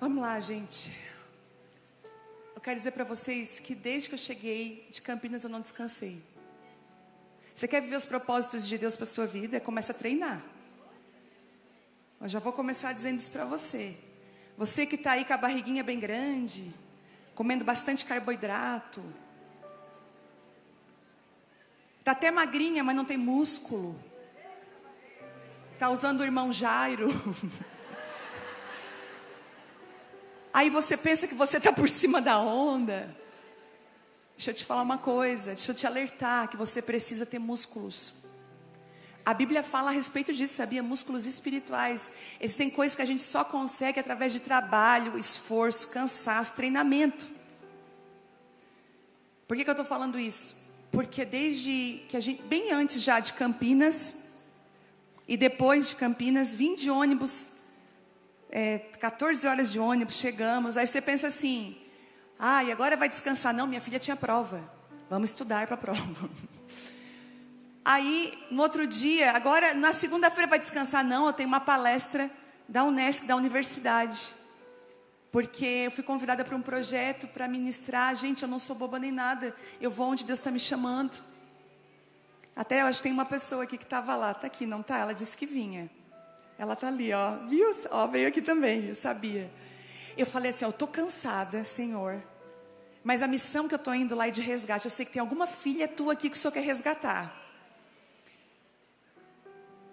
Vamos lá, gente. Eu quero dizer para vocês que desde que eu cheguei de Campinas eu não descansei. Você quer viver os propósitos de Deus para a sua vida? Começa a treinar. Eu já vou começar dizendo isso para você. Você que está aí com a barriguinha bem grande, comendo bastante carboidrato, está até magrinha, mas não tem músculo. Está usando o irmão Jairo. Aí você pensa que você está por cima da onda. Deixa eu te falar uma coisa, deixa eu te alertar que você precisa ter músculos. A Bíblia fala a respeito disso, sabia? Músculos espirituais. Existem coisas que a gente só consegue através de trabalho, esforço, cansaço, treinamento. Por que eu estou falando isso? Porque desde que a gente, bem antes já de Campinas, e depois de Campinas, vim de ônibus, 14 horas de ônibus, chegamos. Aí você pensa assim, e agora vai descansar? Não, minha filha tinha prova, vamos estudar para a prova. Aí no outro dia, agora na segunda-feira vai descansar? Não, eu tenho uma palestra da Unesc, da universidade, porque eu fui convidada para um projeto para ministrar. Gente, eu não sou boba nem nada, eu vou onde Deus está me chamando. Até eu acho que tem uma pessoa aqui que estava lá, está aqui, não está? Ela disse que vinha. Ela está ali, ó, viu? Ó, veio aqui também, eu sabia. Eu falei assim, eu estou cansada, Senhor, mas a missão que eu estou indo lá é de resgate. Eu sei que tem alguma filha tua aqui que o Senhor quer resgatar.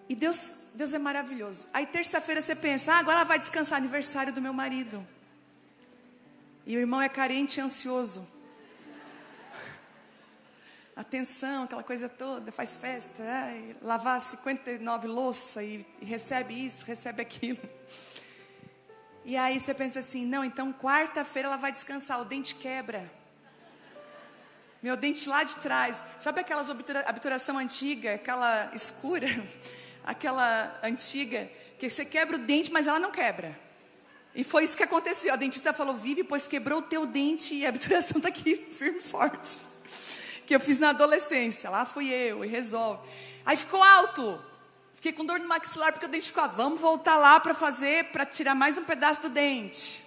E Deus é maravilhoso. Aí terça-feira você pensa, agora ela vai descansar, aniversário do meu marido. E o irmão é carente e ansioso. Atenção, aquela coisa toda, faz festa, lavar 59 louças e recebe isso, recebe aquilo. E aí você pensa assim, não, então quarta-feira ela vai descansar, o dente quebra. Meu dente lá de trás, sabe aquelas obturação antiga, aquela escura, aquela antiga, que você quebra o dente, mas ela não quebra. E foi isso que aconteceu, a dentista falou, Vivi, pois quebrou o teu dente e a obturação está aqui, firme e forte. Que eu fiz na adolescência, lá fui eu, e resolve. Aí ficou alto, fiquei com dor no maxilar, porque o dente ficou, vamos voltar lá para tirar mais um pedaço do dente.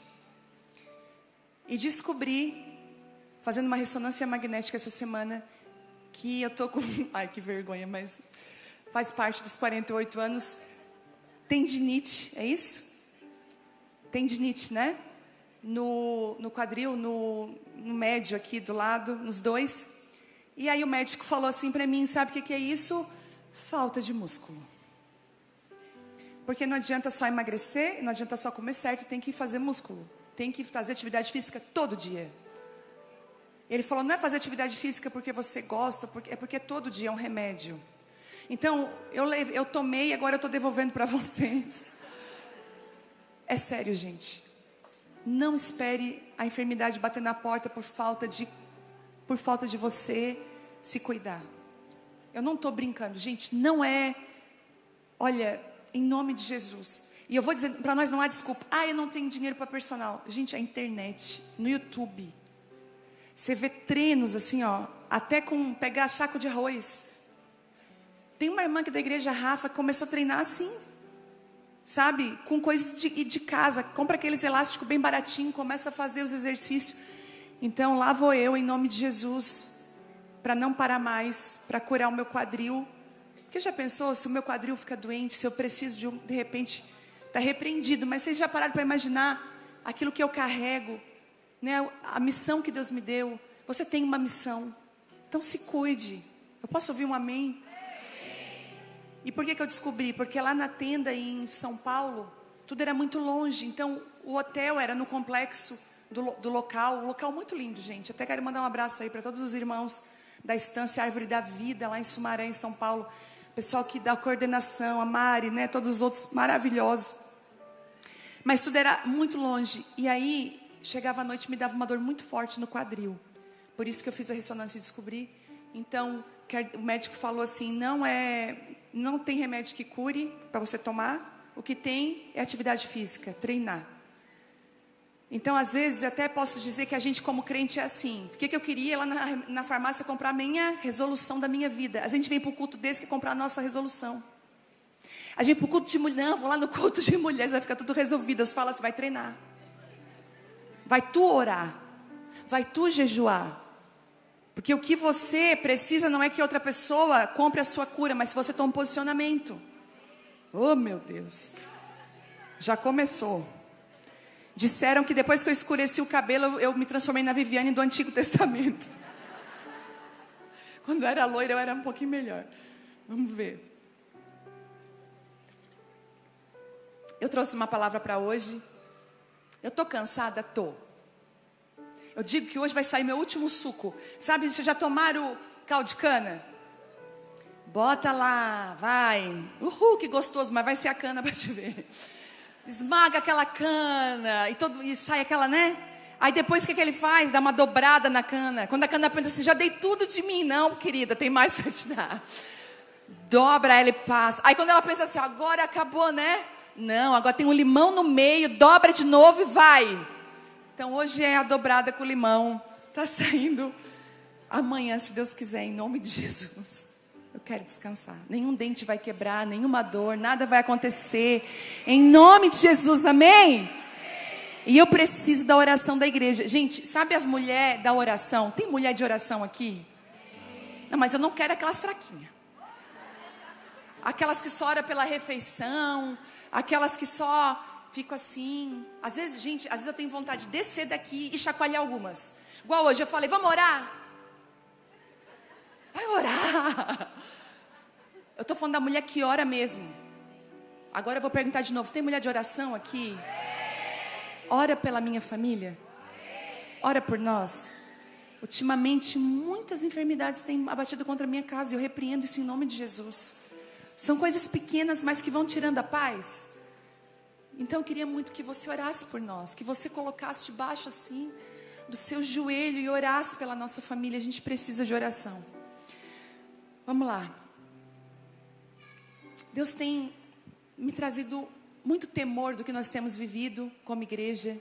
E descobri, fazendo uma ressonância magnética essa semana, que eu tô com, ai que vergonha, mas faz parte dos 48 anos, tendinite, é isso? Tendinite, né? No quadril, no médio aqui do lado, nos dois. E aí o médico falou assim para mim, sabe o que é isso? Falta de músculo. Porque não adianta só emagrecer, não adianta só comer certo, tem que fazer músculo. Tem que fazer atividade física todo dia. Ele falou, não é fazer atividade física porque você gosta, é porque todo dia é um remédio. Então, eu tomei e agora eu estou devolvendo para vocês. É sério, gente. Não espere a enfermidade bater na porta por falta de você se cuidar. Eu não estou brincando, gente, não é, olha, em nome de Jesus. E eu vou dizer, para nós não há desculpa, eu não tenho dinheiro para personal. Gente, a internet, no YouTube, você vê treinos assim, ó, até com pegar saco de arroz. Tem uma irmã aqui da igreja, Rafa, que começou a treinar assim, sabe, com coisas de casa, compra aqueles elásticos bem baratinho, começa a fazer os exercícios. Então lá vou eu em nome de Jesus, para não parar mais, para curar o meu quadril. Porque já pensou, se o meu quadril fica doente, se eu preciso de repente, está repreendido. Mas vocês já pararam para imaginar aquilo que eu carrego, né? A missão que Deus me deu. Você tem uma missão, então se cuide. Eu posso ouvir um amém? E por que eu descobri? Porque lá na tenda em São Paulo, tudo era muito longe. Então o hotel era no complexo do local, um local muito lindo, gente. Até quero mandar um abraço aí para todos os irmãos da Estância Árvore da Vida, lá em Sumaré, em São Paulo. Pessoal que dá coordenação, a Mari, né? Todos os outros maravilhosos. Mas tudo era muito longe. E aí, chegava à noite, me dava uma dor muito forte no quadril. Por isso que eu fiz a ressonância e descobri. Então, o médico falou assim, não tem remédio que cure para você tomar. O que tem é atividade física, treinar. Então, às vezes, até posso dizer que a gente como crente é assim. O que eu queria lá na farmácia comprar a minha resolução da minha vida. A gente vem para o culto desse que comprar a nossa resolução. A gente para o culto de mulher, vou lá no culto de mulheres, vai ficar tudo resolvido. Deus fala, você vai treinar. vai tu orar, vai tu jejuar. Porque o que você precisa não é que outra pessoa compre a sua cura, mas se você toma um posicionamento. Oh, meu Deus. Já começou. Disseram que depois que eu escureci o cabelo, eu me transformei na Viviane do Antigo Testamento. Quando eu era loira, eu era um pouquinho melhor. Vamos ver. Eu trouxe uma palavra para hoje. Eu estou cansada? Tô. Eu digo que hoje vai sair meu último suco. Sabe, vocês já tomaram caldo de cana? Bota lá, vai. Uhul, que gostoso, mas vai ser a cana para te ver. Esmaga aquela cana e sai aquela, né? Aí depois o que ele faz? Dá uma dobrada na cana. Quando a cana pensa assim, já dei tudo de mim. Não, querida, tem mais para te dar. Dobra ela e passa. Aí quando ela pensa assim, agora acabou, né? Não, agora tem um limão no meio, dobra de novo e vai. Então hoje é a dobrada com limão. Está saindo amanhã, se Deus quiser, em nome de Jesus. Eu quero descansar. Nenhum dente vai quebrar, nenhuma dor, nada vai acontecer. Em nome de Jesus, amém? E eu preciso da oração da igreja. Gente, sabe as mulheres da oração? Tem mulher de oração aqui? Não, mas eu não quero aquelas fraquinhas. Aquelas que só oram pela refeição. Aquelas que só ficam assim. Às vezes, gente, às vezes eu tenho vontade de descer daqui e chacoalhar algumas. Igual hoje, eu falei, vamos orar? Vai orar. Eu estou falando da mulher que ora mesmo. Agora eu vou perguntar de novo, tem mulher de oração aqui? Ora pela minha família? Ora por nós? Ultimamente, muitas enfermidades têm abatido contra a minha casa. E eu repreendo isso em nome de Jesus. São coisas pequenas, mas que vão tirando a paz. Então eu queria muito que você orasse por nós. Que você colocasse debaixo assim do seu joelho e orasse pela nossa família. A gente precisa de oração. Vamos lá. Deus tem me trazido muito temor do que nós temos vivido como igreja.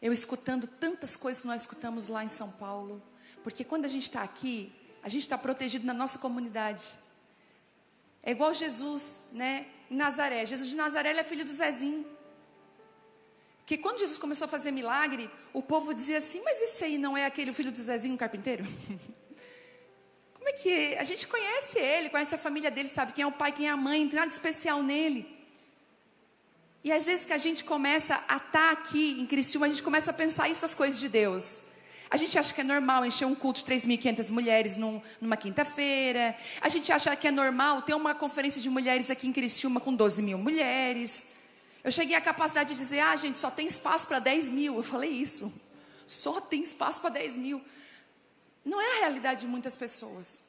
Eu escutando tantas coisas que nós escutamos lá em São Paulo. Porque quando a gente está aqui, a gente está protegido na nossa comunidade. É igual Jesus, né? Em Nazaré. Jesus de Nazaré, ele é filho do Zezinho. Porque quando Jesus começou a fazer milagre, o povo dizia assim, mas esse aí não é aquele filho do Zezinho, carpinteiro? Como é que a gente conhece ele, conhece a família dele, sabe quem é o pai, quem é a mãe, não tem nada especial nele. E às vezes que a gente começa a estar aqui em Criciúma, a gente começa a pensar isso, as coisas de Deus. A gente acha que é normal encher um culto de 3.500 mulheres numa quinta-feira. A gente acha que é normal ter uma conferência de mulheres aqui em Criciúma com 12.000 mulheres. Eu cheguei à capacidade de dizer, gente, só tem espaço para 10.000. Eu falei isso, só tem espaço para 10.000. Não é a realidade de muitas pessoas.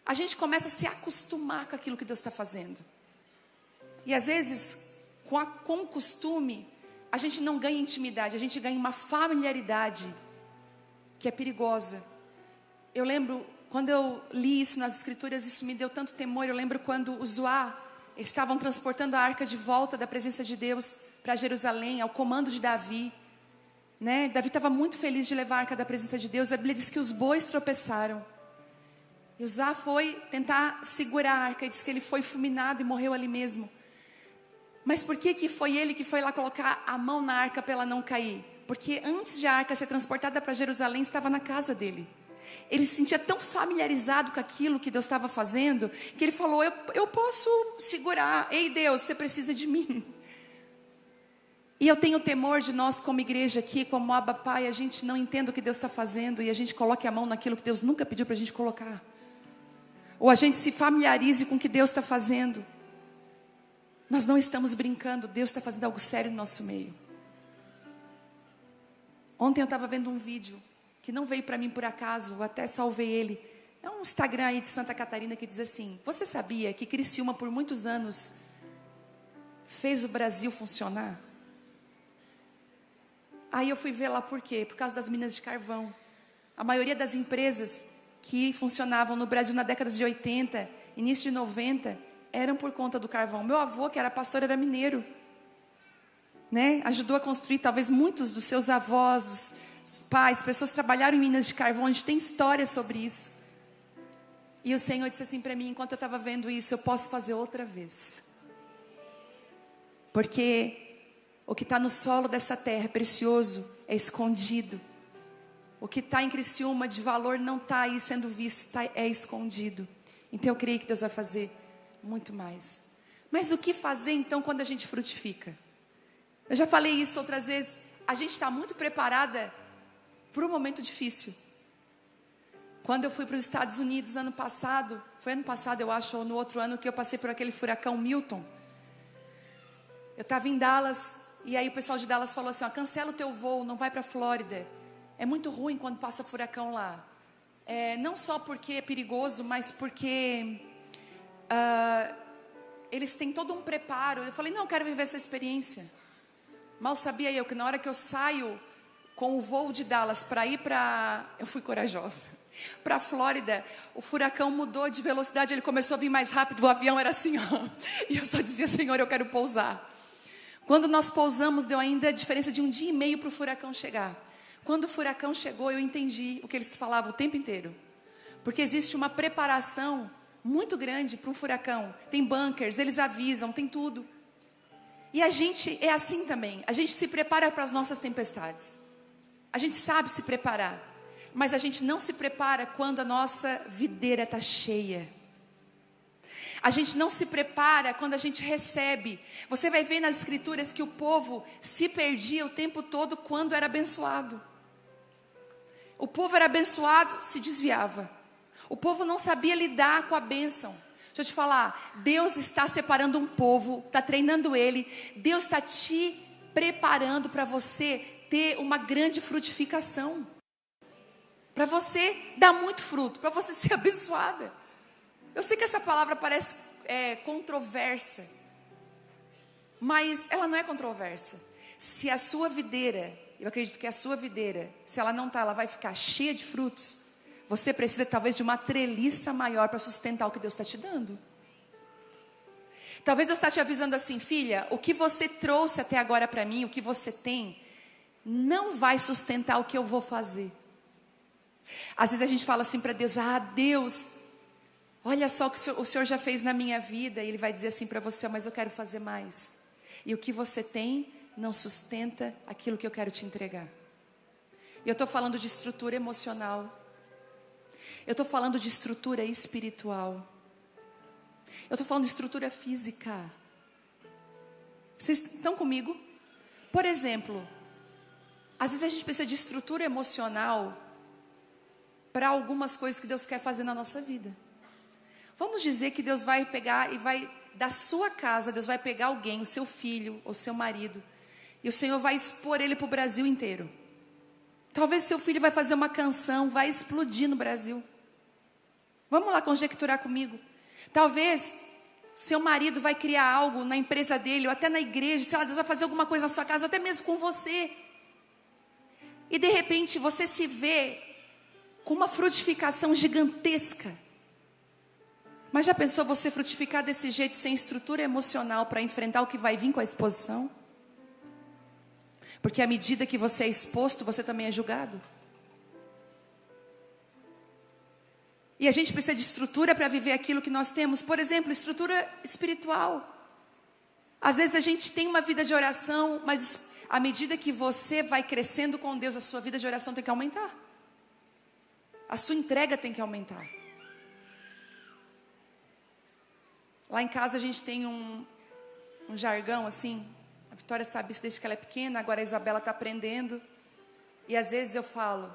A gente começa a se acostumar com aquilo que Deus está fazendo. E às vezes, com o costume, a gente não ganha intimidade, a gente ganha uma familiaridade que é perigosa. Eu lembro, quando eu li isso nas escrituras, isso me deu tanto temor. Eu lembro quando os Zoá, eles estavam transportando a arca de volta da presença de Deus para Jerusalém, ao comando de Davi. Né? Davi estava muito feliz de levar a arca da presença de Deus. A Bíblia diz que os bois tropeçaram. E Uzá foi tentar segurar a arca e diz que ele foi fulminado e morreu ali mesmo. Mas por que foi ele que foi lá colocar a mão na arca para ela não cair? Porque antes de a arca ser transportada para Jerusalém, estava na casa dele. Ele se sentia tão familiarizado com aquilo que Deus estava fazendo, que ele falou, eu posso segurar. Ei Deus, você precisa de mim. E eu tenho temor de nós como igreja aqui, como Abba Pai, a gente não entenda o que Deus está fazendo e a gente coloque a mão naquilo que Deus nunca pediu para a gente colocar. Ou a gente se familiarize com o que Deus está fazendo. Nós não estamos brincando, Deus está fazendo algo sério no nosso meio. Ontem eu estava vendo um vídeo, que não veio para mim por acaso, eu até salvei ele. É um Instagram aí de Santa Catarina que diz assim, você sabia que Criciúma por muitos anos fez o Brasil funcionar? Aí eu fui ver lá por quê? Por causa das minas de carvão. A maioria das empresas que funcionavam no Brasil na década de 80, início de 90, eram por conta do carvão. Meu avô, que era pastor, era mineiro. Né? Ajudou a construir, talvez muitos dos seus avós, dos pais, pessoas trabalharam em minas de carvão, a gente tem histórias sobre isso. E o Senhor disse assim para mim, enquanto eu estava vendo isso, eu posso fazer outra vez. Porque O que está no solo dessa terra é precioso, é escondido. O que está em Criciúma de valor não está aí sendo visto, é escondido. Então eu creio que Deus vai fazer muito mais. Mas o que fazer então quando a gente frutifica? Eu já falei isso outras vezes. A gente está muito preparada para um momento difícil. Quando eu fui para os Estados Unidos ano passado, foi ano passado eu acho, ou no outro ano, que eu passei por aquele furacão Milton. Eu estava em Dallas, e aí o pessoal de Dallas falou assim, cancela o teu voo, não vai para a Flórida. É muito ruim quando passa furacão lá. Não só porque é perigoso, mas porque eles têm todo um preparo. Eu falei, não, eu quero viver essa experiência. Mal sabia eu que na hora que eu saio com o voo de Dallas para ir para... Eu fui corajosa. Para a Flórida, o furacão mudou de velocidade, ele começou a vir mais rápido, o avião era assim, e eu só dizia, Senhor, eu quero pousar. Quando nós pousamos, deu ainda a diferença de 1 dia e meio para o furacão chegar. Quando o furacão chegou, eu entendi o que eles falavam o tempo inteiro. Porque existe uma preparação muito grande para um furacão. Tem bunkers, eles avisam, tem tudo. E a gente é assim também. A gente se prepara para as nossas tempestades. A gente sabe se preparar. Mas a gente não se prepara quando a nossa videira está cheia. A gente não se prepara quando a gente recebe. Você vai ver nas escrituras que o povo se perdia o tempo todo quando era abençoado. O povo era abençoado, se desviava. O povo não sabia lidar com a bênção. Deixa eu te falar, Deus está separando um povo, está treinando ele. Deus está te preparando para você ter uma grande frutificação. Para você dar muito fruto, para você ser abençoada. Eu sei que essa palavra parece controversa, mas ela não é controversa. Se a sua videira, eu acredito que a sua videira, se ela não está, ela vai ficar cheia de frutos. Você precisa talvez de uma treliça maior para sustentar o que Deus está te dando. Talvez Deus está te avisando assim, filha, o que você trouxe até agora para mim, o que você tem, não vai sustentar o que eu vou fazer. Às vezes a gente fala assim para Deus, Deus, olha só o que o Senhor já fez na minha vida. E Ele vai dizer assim para você, mas eu quero fazer mais. E o que você tem não sustenta aquilo que eu quero te entregar. E eu estou falando de estrutura emocional. Eu estou falando de estrutura espiritual. Eu estou falando de estrutura física. Vocês estão comigo? Por exemplo, às vezes a gente precisa de estrutura emocional para algumas coisas que Deus quer fazer na nossa vida. Vamos dizer que Deus vai pegar e vai, da sua casa, Deus vai pegar alguém, o seu filho ou seu marido, e o Senhor vai expor ele para o Brasil inteiro. Talvez seu filho vai fazer uma canção, vai explodir no Brasil. Vamos lá conjecturar comigo. Talvez seu marido vai criar algo na empresa dele, ou até na igreja, sei lá, Deus vai fazer alguma coisa na sua casa, ou até mesmo com você. E de repente você se vê com uma frutificação gigantesca. Mas já pensou você frutificar desse jeito, sem estrutura emocional para enfrentar o que vai vir com a exposição? Porque à medida que você é exposto, você também é julgado. E a gente precisa de estrutura para viver aquilo que nós temos. Por exemplo, estrutura espiritual. Às vezes a gente tem uma vida de oração, mas à medida que você vai crescendo com Deus, a sua vida de oração tem que aumentar. A sua entrega tem que aumentar. Lá em casa a gente tem um jargão assim. A Vitória sabe isso desde que ela é pequena, agora a Isabela está aprendendo. E às vezes eu falo,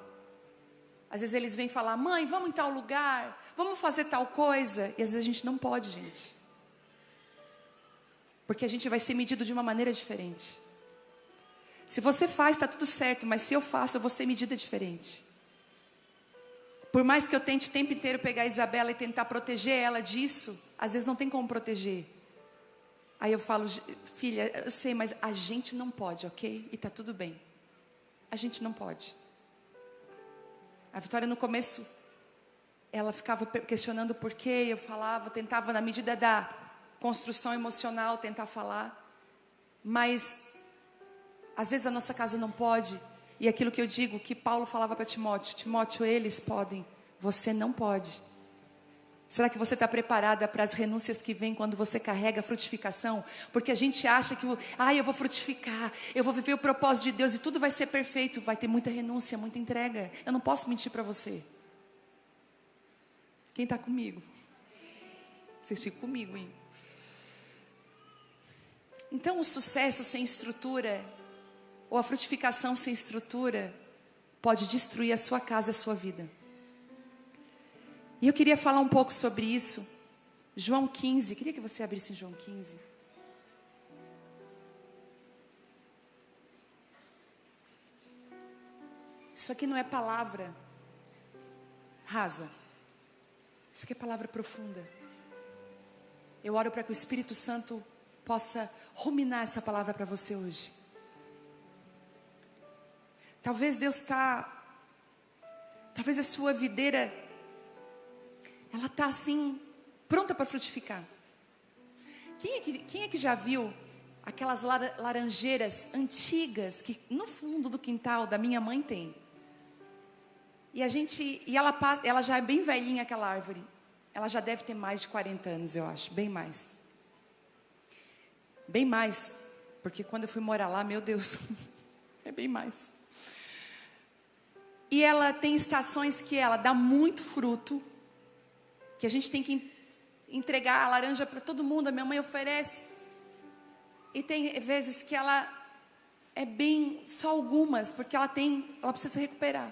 às vezes eles vêm falar, mãe, vamos em tal lugar, vamos fazer tal coisa. E às vezes a gente não pode, gente. Porque a gente vai ser medido de uma maneira diferente. Se você faz, está tudo certo, mas se eu faço, eu vou ser medida diferente. Por mais que eu tente o tempo inteiro pegar a Isabela e tentar proteger ela disso, às vezes não tem como proteger. Aí eu falo, filha, eu sei, mas a gente não pode, ok? E está tudo bem. A gente não pode. A Vitória no começo, ela ficava questionando por quê, eu falava, tentava na medida da construção emocional tentar falar. Mas, às vezes a nossa casa não pode. E aquilo que eu digo, que Paulo falava para Timóteo, Timóteo, eles podem, você não pode. Será que você está preparada para as renúncias que vêm quando você carrega a frutificação? Porque a gente acha que, eu vou frutificar, eu vou viver o propósito de Deus e tudo vai ser perfeito. Vai ter muita renúncia, muita entrega. Eu não posso mentir para você. Quem está comigo? Vocês ficam comigo, hein? Então o sucesso sem estrutura, ou a frutificação sem estrutura, pode destruir a sua casa, a sua vida. E eu queria falar um pouco sobre isso. João 15, queria que você abrisse em João 15. Isso aqui não é palavra rasa. Isso aqui é palavra profunda. Eu oro para que o Espírito Santo possa ruminar essa palavra para você hoje. Talvez talvez a sua videira, ela está assim, pronta para frutificar. Quem é que já viu aquelas laranjeiras antigas que no fundo do quintal da minha mãe tem? E ela já é bem velhinha, aquela árvore. Ela já deve ter mais de 40 anos, eu acho, bem mais. Bem mais, porque quando eu fui morar lá, meu Deus, é bem mais. E ela tem estações que ela dá muito fruto, que a gente tem que entregar a laranja para todo mundo, a minha mãe oferece. E tem vezes que ela é bem, só algumas, porque ela precisa se recuperar.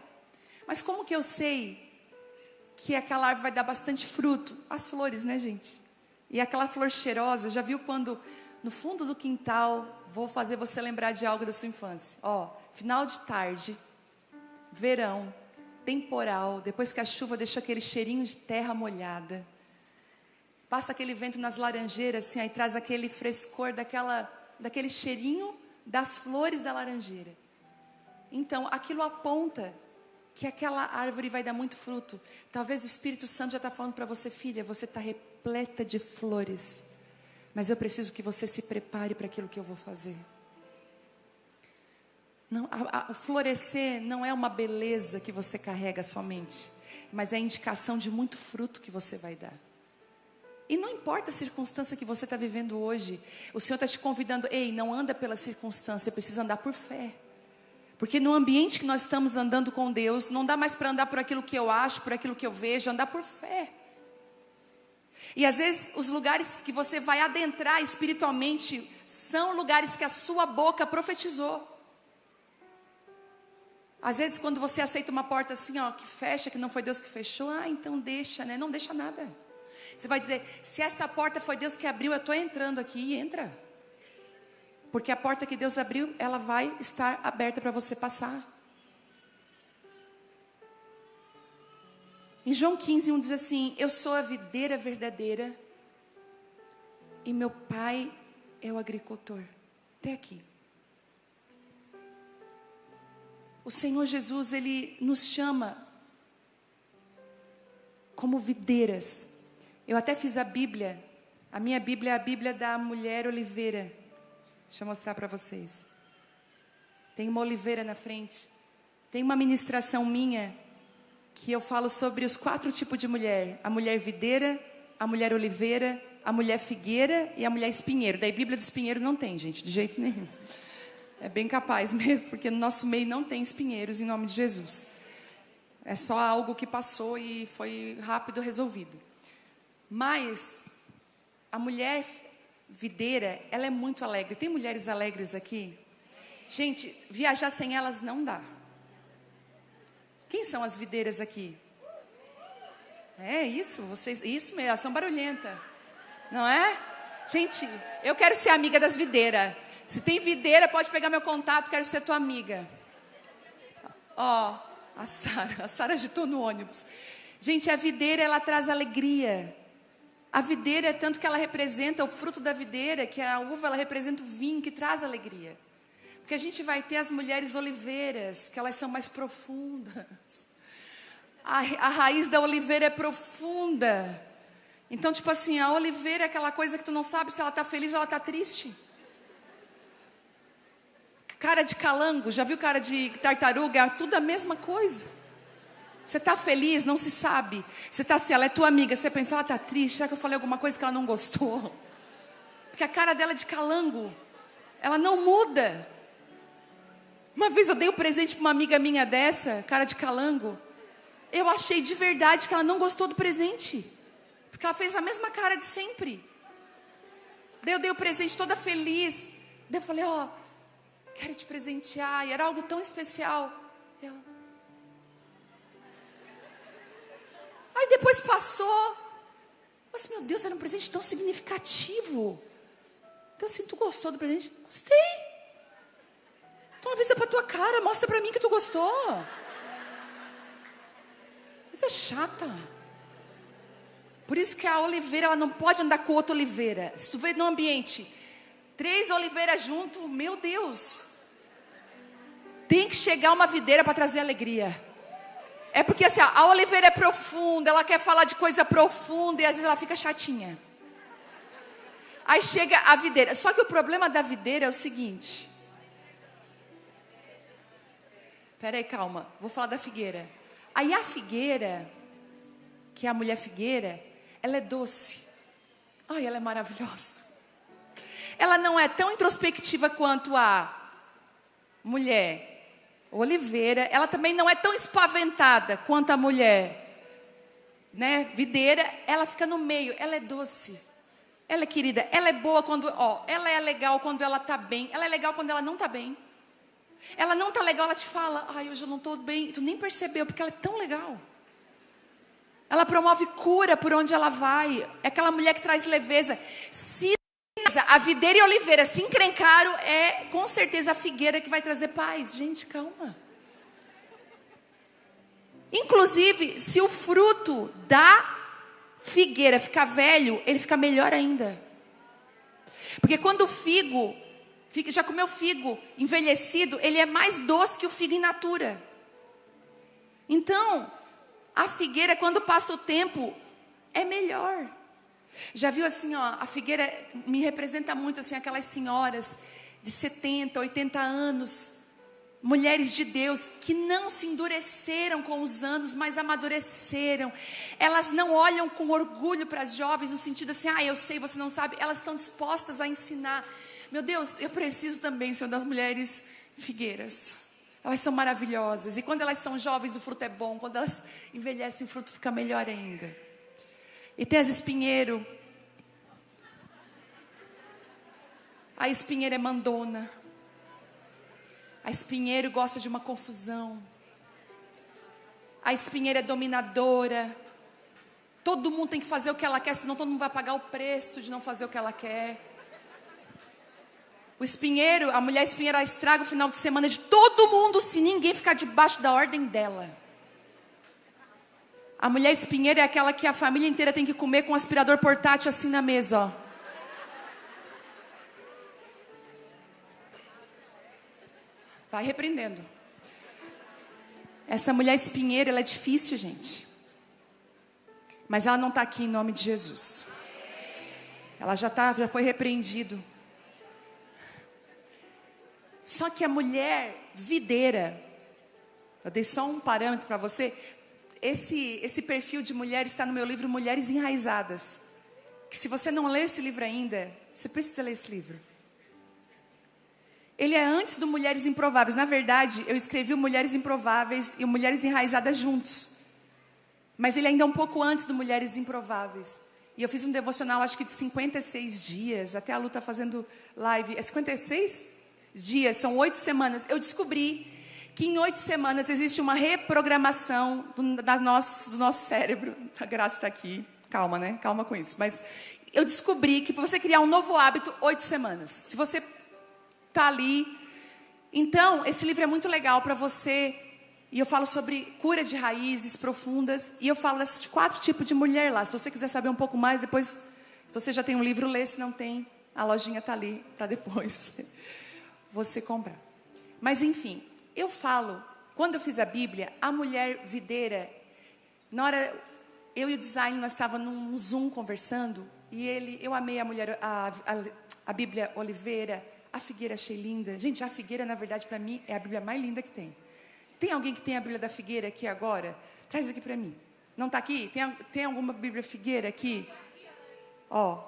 Mas como que eu sei que aquela árvore vai dar bastante fruto? As flores, né, gente? E aquela flor cheirosa, já viu quando no fundo do quintal, vou fazer você lembrar de algo da sua infância. Final de tarde, verão, temporal, depois que a chuva deixou aquele cheirinho de terra molhada, passa aquele vento nas laranjeiras, assim, aí traz aquele frescor daquele cheirinho das flores da laranjeira. Então, aquilo aponta que aquela árvore vai dar muito fruto. Talvez o Espírito Santo já está falando para você, filha, você está repleta de flores, mas eu preciso que você se prepare para aquilo que eu vou fazer. Não, o florescer não é uma beleza que você carrega somente, mas é a indicação de muito fruto que você vai dar. E não importa a circunstância que você está vivendo hoje, o Senhor está te convidando, não anda pela circunstância, você precisa andar por fé. Porque no ambiente que nós estamos andando com Deus, não dá mais para andar por aquilo que eu acho, por aquilo que eu vejo, andar por fé. E às vezes os lugares que você vai adentrar espiritualmente são lugares que a sua boca profetizou. Às vezes quando você aceita uma porta assim, que fecha, que não foi Deus que fechou, então deixa, né? Não deixa nada. Você vai dizer, se essa porta foi Deus que abriu, eu estou entrando aqui, e entra. Porque a porta que Deus abriu, ela vai estar aberta para você passar. Em João 15, 1 diz assim, eu sou a videira verdadeira e meu pai é o agricultor. Até aqui. O Senhor Jesus, Ele nos chama como videiras. Eu até fiz a Bíblia. A minha Bíblia é a Bíblia da mulher oliveira. Deixa eu mostrar para vocês. Tem uma oliveira na frente. Tem uma ministração minha que eu falo sobre os 4 tipos de mulher. A mulher videira, a mulher oliveira, a mulher figueira e a mulher espinheiro. Daí Bíblia do espinheiro não tem, gente, de jeito nenhum. É bem capaz mesmo, porque no nosso meio não tem espinheiros em nome de Jesus. É só algo que passou e foi rápido resolvido. Mas a mulher videira, ela é muito alegre. Tem mulheres alegres aqui? Gente, viajar sem elas não dá. Quem são as videiras aqui? É isso, vocês, isso mesmo, elas são barulhentas. Não é? Gente, eu quero ser amiga das videiras. Se tem videira, pode pegar meu contato, quero ser tua amiga. A Sara agitou no ônibus. Gente, a videira, ela traz alegria. A videira é tanto que ela representa o fruto da videira, que a uva, ela representa o vinho, que traz alegria. Porque a gente vai ter as mulheres oliveiras, que elas são mais profundas. A raiz da oliveira é profunda. Então, tipo assim, a oliveira é aquela coisa que tu não sabe se ela está feliz ou ela está triste. Cara de calango, já viu cara de tartaruga? É tudo a mesma coisa. Você está feliz, não se sabe. Você está assim, ela é tua amiga, você pensa, ela está triste, será que eu falei alguma coisa que ela não gostou? Porque a cara dela é de calango, ela não muda. Uma vez eu dei um presente para uma amiga minha dessa, cara de calango. Eu achei de verdade que ela não gostou do presente, porque ela fez a mesma cara de sempre. Daí eu dei o presente toda feliz. Daí eu falei, quero te presentear. E era algo tão especial. E ela... Aí depois passou. Mas meu Deus, era um presente tão significativo. Então assim, tu gostou do presente? Gostei. Então avisa pra tua cara, mostra pra mim que tu gostou. Mas é chata. Por isso que a oliveira, ela não pode andar com outra oliveira. Se tu vê no ambiente 3 oliveiras junto, meu Deus. Tem que chegar uma videira para trazer alegria. É porque assim, a oliveira é profunda, ela quer falar de coisa profunda e às vezes ela fica chatinha. Aí chega a videira. Só que o problema da videira é o seguinte. Peraí, calma. Vou falar da figueira. Aí a figueira, que é a mulher figueira, ela é doce. Ai, ela é maravilhosa. Ela não é tão introspectiva quanto a mulher oliveira. Ela também não é tão espaventada quanto a mulher, né, videira. Ela fica no meio. Ela é doce. Ela é querida. Ela é boa quando... ela é legal quando ela está bem. Ela é legal quando ela não está bem. Ela não está legal, ela te fala, ai, hoje eu não estou bem. Tu nem percebeu, porque ela é tão legal. Ela promove cura por onde ela vai. É aquela mulher que traz leveza. Se a videira e a oliveira se encrencaram, é com certeza a figueira que vai trazer paz. Gente, calma. Inclusive, se o fruto da figueira ficar velho, ele fica melhor ainda. Porque quando o figo, já comeu figo envelhecido, ele é mais doce que o figo in natura. Então, a figueira, quando passa o tempo, é melhor. Já viu assim, a figueira me representa muito assim, aquelas senhoras de 70, 80 anos, mulheres de Deus, que não se endureceram com os anos, mas amadureceram. Elas não olham com orgulho para as jovens, no sentido assim, eu sei, você não sabe. Elas estão dispostas a ensinar. Meu Deus, eu preciso também, Senhor, das mulheres figueiras. Elas são maravilhosas. E quando elas são jovens, o fruto é bom. Quando elas envelhecem, o fruto fica melhor ainda. E tem as espinheiro. A espinheira é mandona. A espinheiro gosta de uma confusão. A espinheira é dominadora. Todo mundo tem que fazer o que ela quer, senão todo mundo vai pagar o preço de não fazer o que ela quer. O espinheiro, a mulher espinheira, ela estraga o final de semana de todo mundo se ninguém ficar debaixo da ordem dela. A mulher espinheira é aquela que a família inteira tem que comer com um aspirador portátil assim na mesa, Vai repreendendo. Essa mulher espinheira, ela é difícil, gente. Mas ela não está aqui em nome de Jesus. Ela já foi repreendido. Só que a mulher videira, eu dei só um parâmetro para você. Esse perfil de mulher está no meu livro Mulheres Enraizadas. Que se você não lê esse livro ainda, você precisa ler esse livro. Ele é antes do Mulheres Improváveis. Na verdade, eu escrevi o Mulheres Improváveis e o Mulheres Enraizadas juntos. Mas ele ainda é um pouco antes do Mulheres Improváveis. E eu fiz um devocional, acho que de 56 dias. Até a Lu está fazendo live. É 56 dias, são 8 semanas. Eu descobri que em 8 semanas existe uma reprogramação do nosso cérebro. A Graça está aqui. Calma, né? Calma com isso. Mas eu descobri que para você criar um novo hábito, 8 semanas. Se você está ali. Então, esse livro é muito legal para você. E eu falo sobre cura de raízes profundas. E eu falo desses 4 tipos de mulher lá. Se você quiser saber um pouco mais, depois, se você já tem um livro, lê. Se não tem, a lojinha está ali para depois você comprar. Mas enfim, eu falo, quando eu fiz a Bíblia, a mulher videira, na hora, eu e o design, nós estávamos num Zoom conversando. E eu amei a Bíblia Oliveira. A figueira achei linda. Gente, a figueira, na verdade, para mim, é a Bíblia mais linda que tem. Tem alguém que tem a Bíblia da figueira aqui agora? Traz aqui para mim. Não está aqui? Tem alguma Bíblia Figueira aqui? Ó.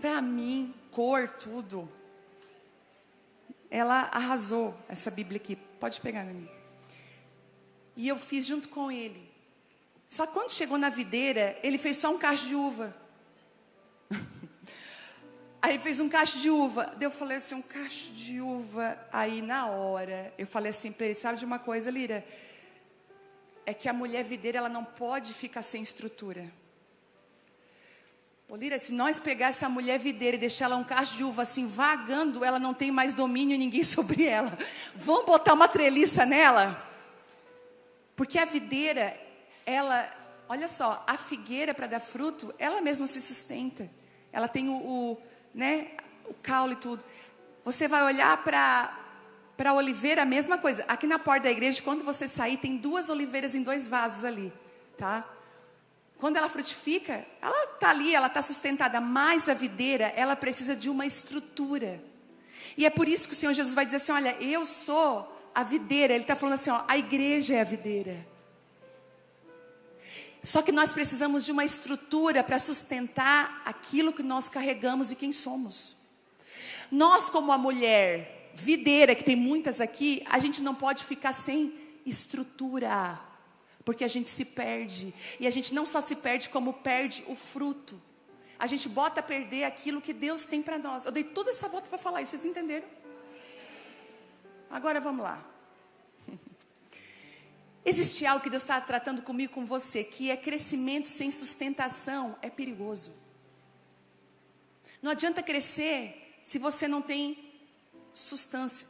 Para mim, cor, tudo. Ela arrasou essa Bíblia aqui. Pode pegar, Nani. E eu fiz junto com ele. Só que quando chegou na videira, ele fez só um cacho de uva. Aí fez um cacho de uva. Daí eu falei assim, um cacho de uva. Aí na hora, eu falei assim para ele, sabe de uma coisa, Lira? É que a mulher videira, ela não pode ficar sem estrutura. Ô, Lira, se nós pegar essa mulher videira e deixar ela um cacho de uva assim, vagando, ela não tem mais domínio ninguém sobre ela. Vamos botar uma treliça nela? Porque a videira, ela, olha só, a figueira para dar fruto, ela mesma se sustenta. Ela tem o caule e tudo. Você vai olhar para a oliveira, a mesma coisa. Aqui na porta da igreja, quando você sair, tem 2 oliveiras em 2 vasos ali, tá? Quando ela frutifica, ela está ali, ela está sustentada. Mas a videira, ela precisa de uma estrutura. E é por isso que o Senhor Jesus vai dizer assim, olha, eu sou a videira. Ele está falando assim, ó, a igreja é a videira. Só que nós precisamos de uma estrutura para sustentar aquilo que nós carregamos e quem somos. Nós, como a mulher videira, que tem muitas aqui, a gente não pode ficar sem estrutura, porque a gente se perde. E a gente não só se perde, como perde o fruto. A gente bota a perder aquilo que Deus tem para nós. Eu dei toda essa volta para falar isso, vocês entenderam? Agora vamos lá. Existe algo que Deus está tratando comigo, com você, que é crescimento sem sustentação, é perigoso. Não adianta crescer se você não tem substância.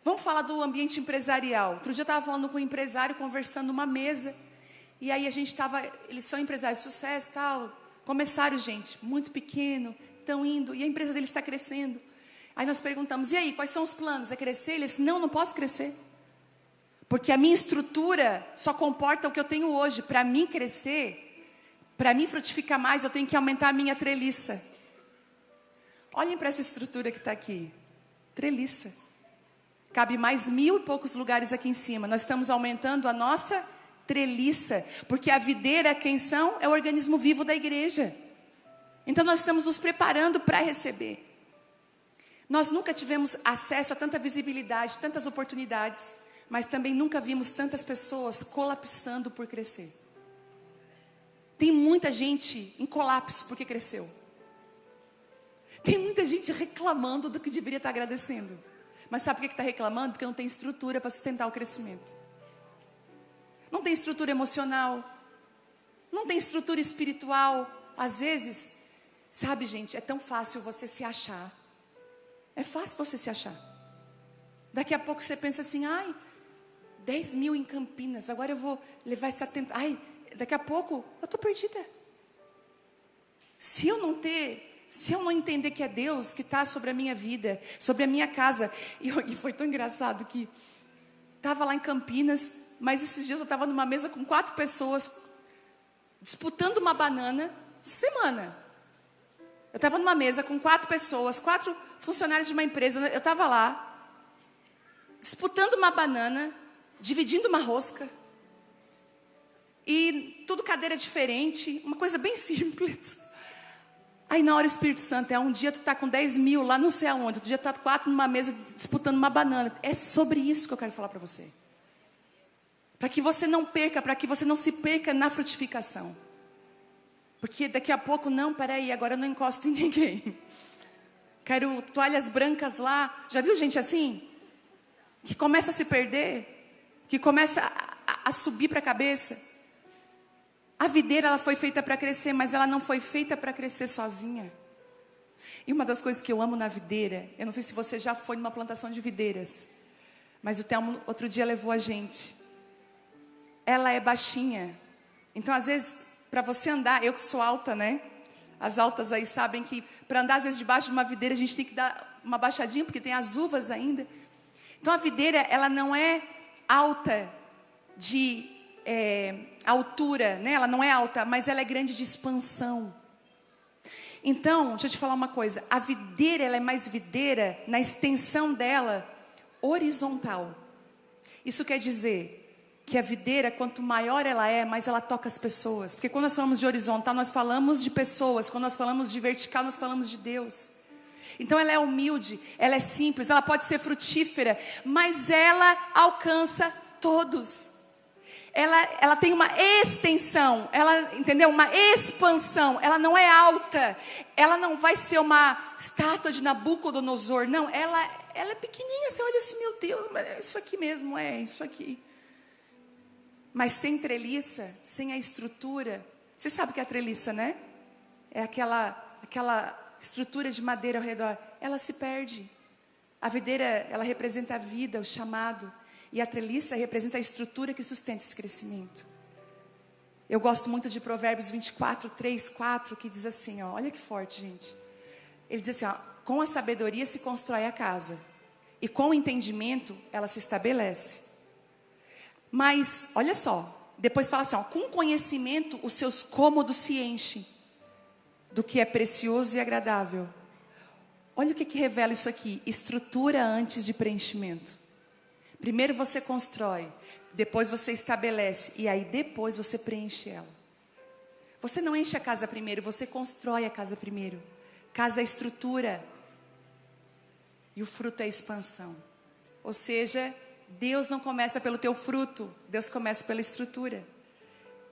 Vamos falar do ambiente empresarial. Outro dia eu estava falando com um empresário, conversando numa mesa, e aí a gente estava, eles são empresários de sucesso, tal, começaram, gente, muito pequeno, estão indo, e a empresa deles está crescendo. Aí nós perguntamos, e aí, quais são os planos? É crescer? Ele disse, não posso crescer. Porque a minha estrutura só comporta o que eu tenho hoje. Para mim crescer, para mim frutificar mais, eu tenho que aumentar a minha treliça. Olhem para essa estrutura que está aqui. Treliça. Cabe mais 1000 e poucos lugares aqui em cima. Nós estamos aumentando a nossa treliça. Porque a videira, quem são? É o organismo vivo da igreja. Então nós estamos nos preparando para receber. Nós nunca tivemos acesso a tanta visibilidade, tantas oportunidades. Mas também nunca vimos tantas pessoas colapsando por crescer. Tem muita gente em colapso porque cresceu. Tem muita gente reclamando do que deveria estar agradecendo. Mas sabe por que está reclamando? Porque não tem estrutura para sustentar o crescimento. Não tem estrutura emocional. Não tem estrutura espiritual. Às vezes, sabe, gente, é tão fácil você se achar. É fácil você se achar. Daqui a pouco você pensa assim, 10 mil em Campinas, agora eu vou levar esse atento. Daqui a pouco eu estou perdida. Se eu não entender que é Deus que está sobre a minha vida, sobre a minha casa. E foi tão engraçado que estava lá em Campinas, mas esses dias eu estava numa mesa com 4 pessoas, disputando uma banana, semana. Eu estava numa mesa com 4 pessoas, 4 funcionários de uma empresa, eu estava lá, disputando uma banana, dividindo uma rosca, e tudo cadeira diferente, uma coisa bem simples. Aí na hora o Espírito Santo, um dia tu está com 10 mil lá não sei aonde, outro dia tu está 4 numa mesa disputando uma banana. É sobre isso que eu quero falar para você. Para que você não perca, para que você não se perca na frutificação. Porque daqui a pouco, peraí, agora eu não encosto em ninguém. Quero toalhas brancas lá. Já viu gente assim? Que começa a se perder, que começa a subir para a cabeça. A videira, ela foi feita para crescer, mas ela não foi feita para crescer sozinha. E uma das coisas que eu amo na videira, eu não sei se você já foi numa plantação de videiras, mas o Telmo outro dia levou a gente. Ela é baixinha, então às vezes, para você andar, eu que sou alta, né? As altas aí sabem que para andar às vezes debaixo de uma videira, a gente tem que dar uma baixadinha, porque tem as uvas ainda. Então a videira, ela não é alta de altura, né? Ela não é alta, mas ela é grande de expansão. Então, deixa eu te falar uma coisa. A videira, ela é mais videira na extensão dela horizontal. Isso quer dizer, que a videira, quanto maior ela é, mais ela toca as pessoas. Porque quando nós falamos de horizontal, nós falamos de pessoas. Quando nós falamos de vertical, nós falamos de Deus. Então ela é humilde, ela é simples, ela pode ser frutífera, mas ela alcança todos. Ela tem uma extensão, ela, entendeu? Uma expansão. Ela não é alta, ela não vai ser uma estátua de Nabucodonosor, não. Ela é pequenininha, você olha assim, meu Deus, mas é isso aqui mesmo, é isso aqui. Mas sem treliça, sem a estrutura. Você sabe o que é a treliça, né? É aquela estrutura de madeira ao redor. Ela se perde. A videira, ela representa a vida, o chamado. E a treliça representa a estrutura que sustenta esse crescimento. Eu gosto muito de Provérbios 24, 3, 4, que diz assim, ó, olha que forte, gente. Ele diz assim, ó, com a sabedoria se constrói a casa, e com o entendimento ela se estabelece. Mas, olha só, depois fala assim, ó, com conhecimento os seus cômodos se enchem do que é precioso e agradável. Olha o que revela isso aqui, estrutura antes de preenchimento. Primeiro você constrói, depois você estabelece, e aí depois você preenche ela. Você não enche a casa primeiro, você constrói a casa primeiro. Casa é estrutura, e o fruto é expansão. Ou seja, Deus não começa pelo teu fruto, Deus começa pela estrutura.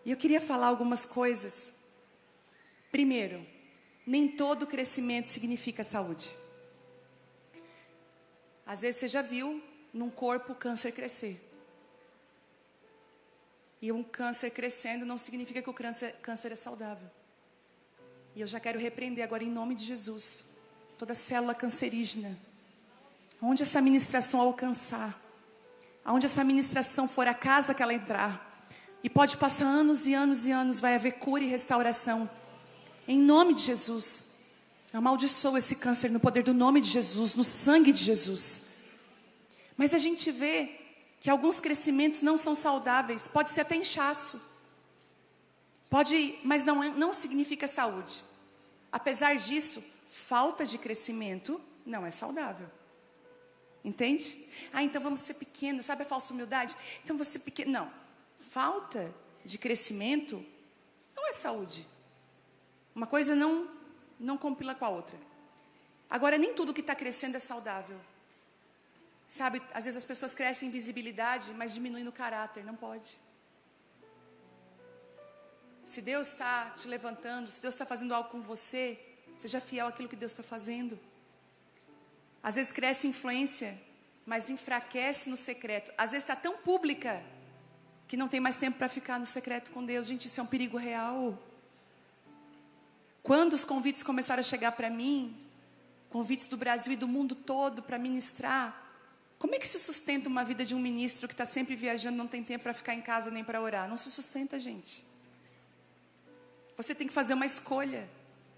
E eu queria falar algumas coisas. Primeiro, nem todo crescimento significa saúde. Às vezes você já viu num corpo o câncer crescer. E um câncer crescendo não significa que o câncer é saudável. E eu já quero repreender agora em nome de Jesus toda célula cancerígena. Onde essa ministração alcançar, aonde essa ministração for a casa que ela entrar, e pode passar anos e anos e anos, vai haver cura e restauração. Em nome de Jesus. Amaldiçoa esse câncer no poder do nome de Jesus, no sangue de Jesus. Mas a gente vê que alguns crescimentos não são saudáveis. Pode ser até inchaço. Mas não significa saúde. Apesar disso, falta de crescimento não é saudável. Entende? Então vamos ser pequenos. Sabe a falsa humildade? Então vou ser pequeno. Não. Falta de crescimento não é saúde. Uma coisa não compila com a outra. Agora, nem tudo que está crescendo é saudável. Sabe, às vezes as pessoas crescem em visibilidade, mas diminuem no caráter, não pode. Se Deus está te levantando, se Deus está fazendo algo com você, seja fiel àquilo que Deus está fazendo. Às vezes cresce influência, mas enfraquece no secreto. Às vezes está tão pública, que não tem mais tempo para ficar no secreto com Deus. Gente, isso é um perigo real. Quando os convites começaram a chegar para mim, convites do Brasil e do mundo todo para ministrar, como é que se sustenta uma vida de um ministro que está sempre viajando, não tem tempo para ficar em casa nem para orar? Não se sustenta, gente. Você tem que fazer uma escolha.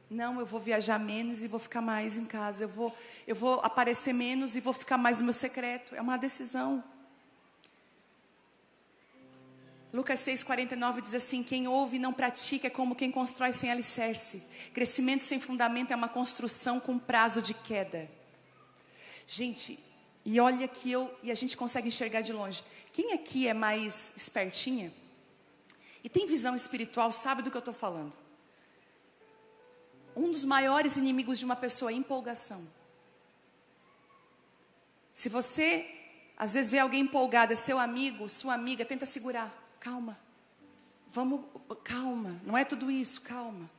Não, eu vou viajar menos e vou ficar mais em casa. Eu vou aparecer menos e vou ficar mais no meu secreto. É uma decisão. Lucas 6,49 diz assim, quem ouve e não pratica é como quem constrói sem alicerce. Crescimento sem fundamento é uma construção com prazo de queda. Gente, e olha que e a gente consegue enxergar de longe. Quem aqui é mais espertinha e tem visão espiritual, sabe do que eu estou falando. Um dos maiores inimigos de uma pessoa é empolgação. Se você, às vezes, vê alguém empolgado, é seu amigo, sua amiga, tenta segurar. Calma. Calma. Não é tudo isso, calma.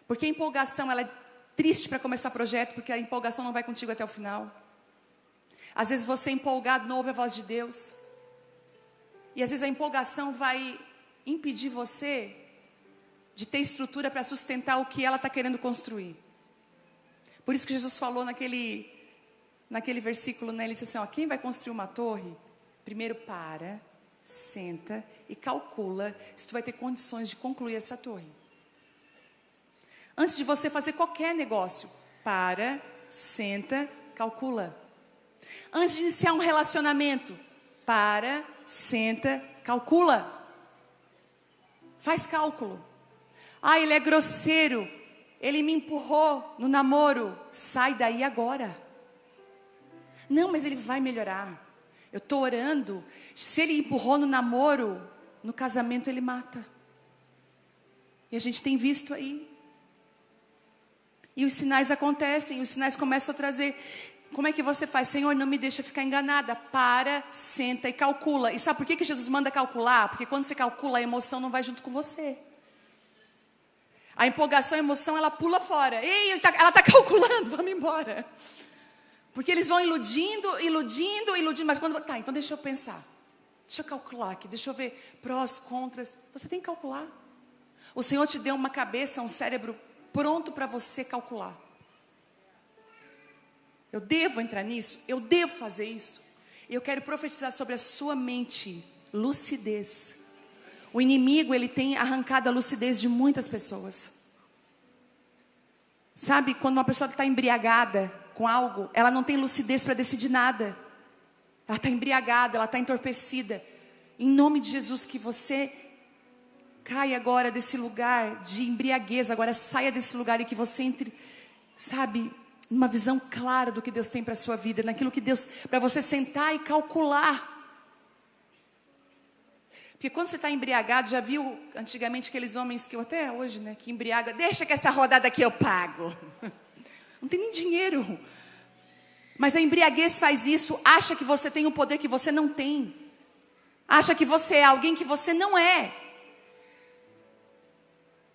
Porque a empolgação, ela é triste para começar projeto, porque a empolgação não vai contigo até o final. Às vezes você empolgado não ouve a voz de Deus. E às vezes a empolgação vai impedir você de ter estrutura para sustentar o que ela está querendo construir. Por isso que Jesus falou naquele versículo, né? Ele disse assim, ó, quem vai construir uma torre, primeiro para, senta e calcula se tu vai ter condições de concluir essa torre. Antes de você fazer qualquer negócio, para, senta, calcula. Antes de iniciar um relacionamento, para, senta, calcula. Faz cálculo. Ah, ele é grosseiro, ele me empurrou no namoro. Sai daí agora. Não, mas ele vai melhorar. Eu estou orando. Se ele empurrou no namoro, no casamento ele mata. E a gente tem visto aí. E os sinais acontecem, os sinais começam a trazer. Como é que você faz? Senhor, não me deixa ficar enganada. Para, senta e calcula. E sabe por que Jesus manda calcular? Porque quando você calcula, a emoção não vai junto com você. A empolgação, a emoção, ela pula fora. Ei, ela está calculando, vamos embora. Porque eles vão iludindo. Mas quando... Tá, então deixa eu pensar. Deixa eu calcular aqui, deixa eu ver prós, contras. Você tem que calcular. O Senhor te deu uma cabeça, um cérebro pronto para você calcular. Eu devo entrar nisso? Eu devo fazer isso? Eu quero profetizar sobre a sua mente, lucidez. O inimigo, ele tem arrancado a lucidez de muitas pessoas. Sabe, quando uma pessoa está embriagada com algo, ela não tem lucidez para decidir nada. Ela está embriagada, ela está entorpecida. Em nome de Jesus, que você caia agora desse lugar de embriaguez, agora saia desse lugar e que você entre, sabe, numa visão clara do que Deus tem para a sua vida, naquilo que Deus, para você sentar e calcular. Porque quando você está embriagado, já viu antigamente aqueles homens que até hoje, né, que embriagam, deixa que essa rodada aqui eu pago. Não tem nem dinheiro. Mas a embriaguez faz isso, acha que você tem um poder que você não tem. Acha que você é alguém que você não é.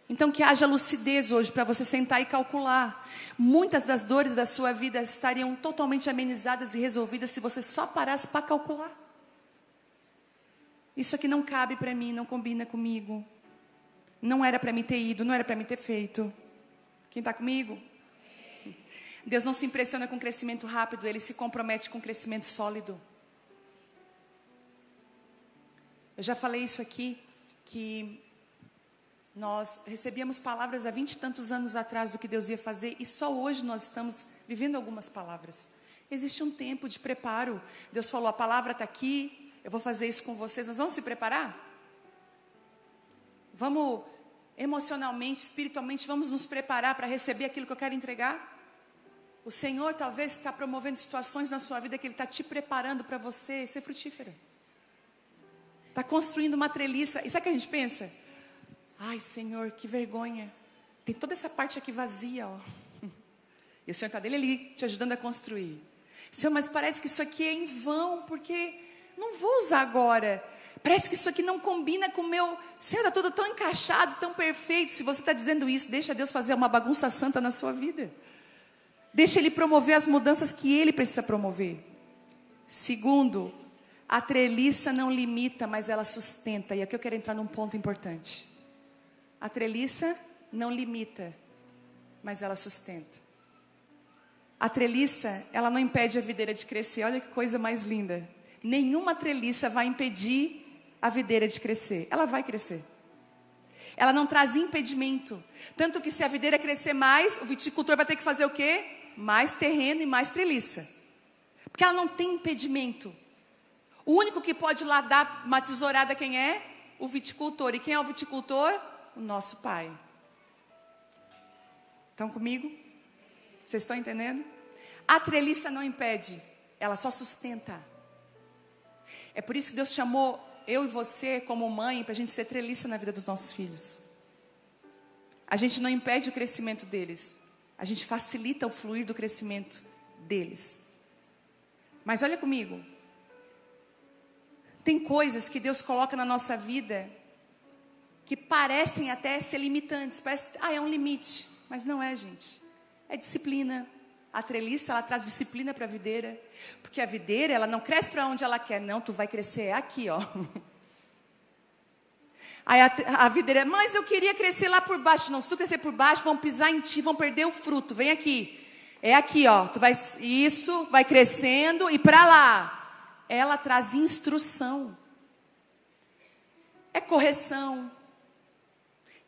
Então que haja lucidez hoje para você sentar e calcular. Muitas das dores da sua vida estariam totalmente amenizadas e resolvidas se você só parasse para calcular. Isso aqui não cabe para mim, não combina comigo. Não era para mim ter ido, não era para mim ter feito. Quem está comigo? Deus não se impressiona com crescimento rápido, Ele se compromete com crescimento sólido. Eu já falei isso aqui, que nós recebíamos palavras há 20 e tantos anos atrás do que Deus ia fazer, e só hoje nós estamos vivendo algumas palavras. Existe um tempo de preparo. Deus falou, a palavra está aqui, eu vou fazer isso com vocês. Nós vamos se preparar? Vamos emocionalmente, espiritualmente, vamos nos preparar para receber aquilo que eu quero entregar? O Senhor talvez está promovendo situações na sua vida que Ele está te preparando para você ser frutífera. Está construindo uma treliça. E sabe o que a gente pensa? Ai, Senhor, que vergonha. Tem toda essa parte aqui vazia, ó. E o Senhor está dele ali, te ajudando a construir. Senhor, mas parece que isso aqui é em vão, porque não vou usar agora. Parece que isso aqui não combina com o meu... Senhor, está tudo tão encaixado, tão perfeito. Se você está dizendo isso, deixa Deus fazer uma bagunça santa na sua vida. Deixa Ele promover as mudanças que Ele precisa promover. Segundo, a treliça não limita, mas ela sustenta. E aqui eu quero entrar num ponto importante. A treliça não limita, mas ela sustenta. A treliça, ela não impede a videira de crescer. Olha que coisa mais linda. Nenhuma treliça vai impedir a videira de crescer. Ela vai crescer. Ela não traz impedimento. Tanto que se a videira crescer mais, o viticultor vai ter que fazer o quê? Mais terreno e mais treliça. Porque ela não tem impedimento. O único que pode lá dar uma tesourada quem é? O viticultor. E quem é o viticultor? O nosso Pai. Estão comigo? Vocês estão entendendo? A treliça não impede, ela só sustenta. É por isso que Deus chamou eu e você como mãe para a gente ser treliça na vida dos nossos filhos. A gente não impede o crescimento deles, a gente facilita o fluir do crescimento deles. Mas olha comigo, tem coisas que Deus coloca na nossa vida que parecem até ser limitantes, parece, é um limite, mas não é, gente. É disciplina. A treliça, ela traz disciplina para a videira. Porque a videira, ela não cresce para onde ela quer. Não, tu vai crescer aqui, ó. Aí a videira, mas eu queria crescer lá por baixo. Não, se tu crescer por baixo, vão pisar em ti, vão perder o fruto. Vem aqui. É aqui, ó. Tu vai, isso, vai crescendo e para lá. Ela traz instrução. É correção.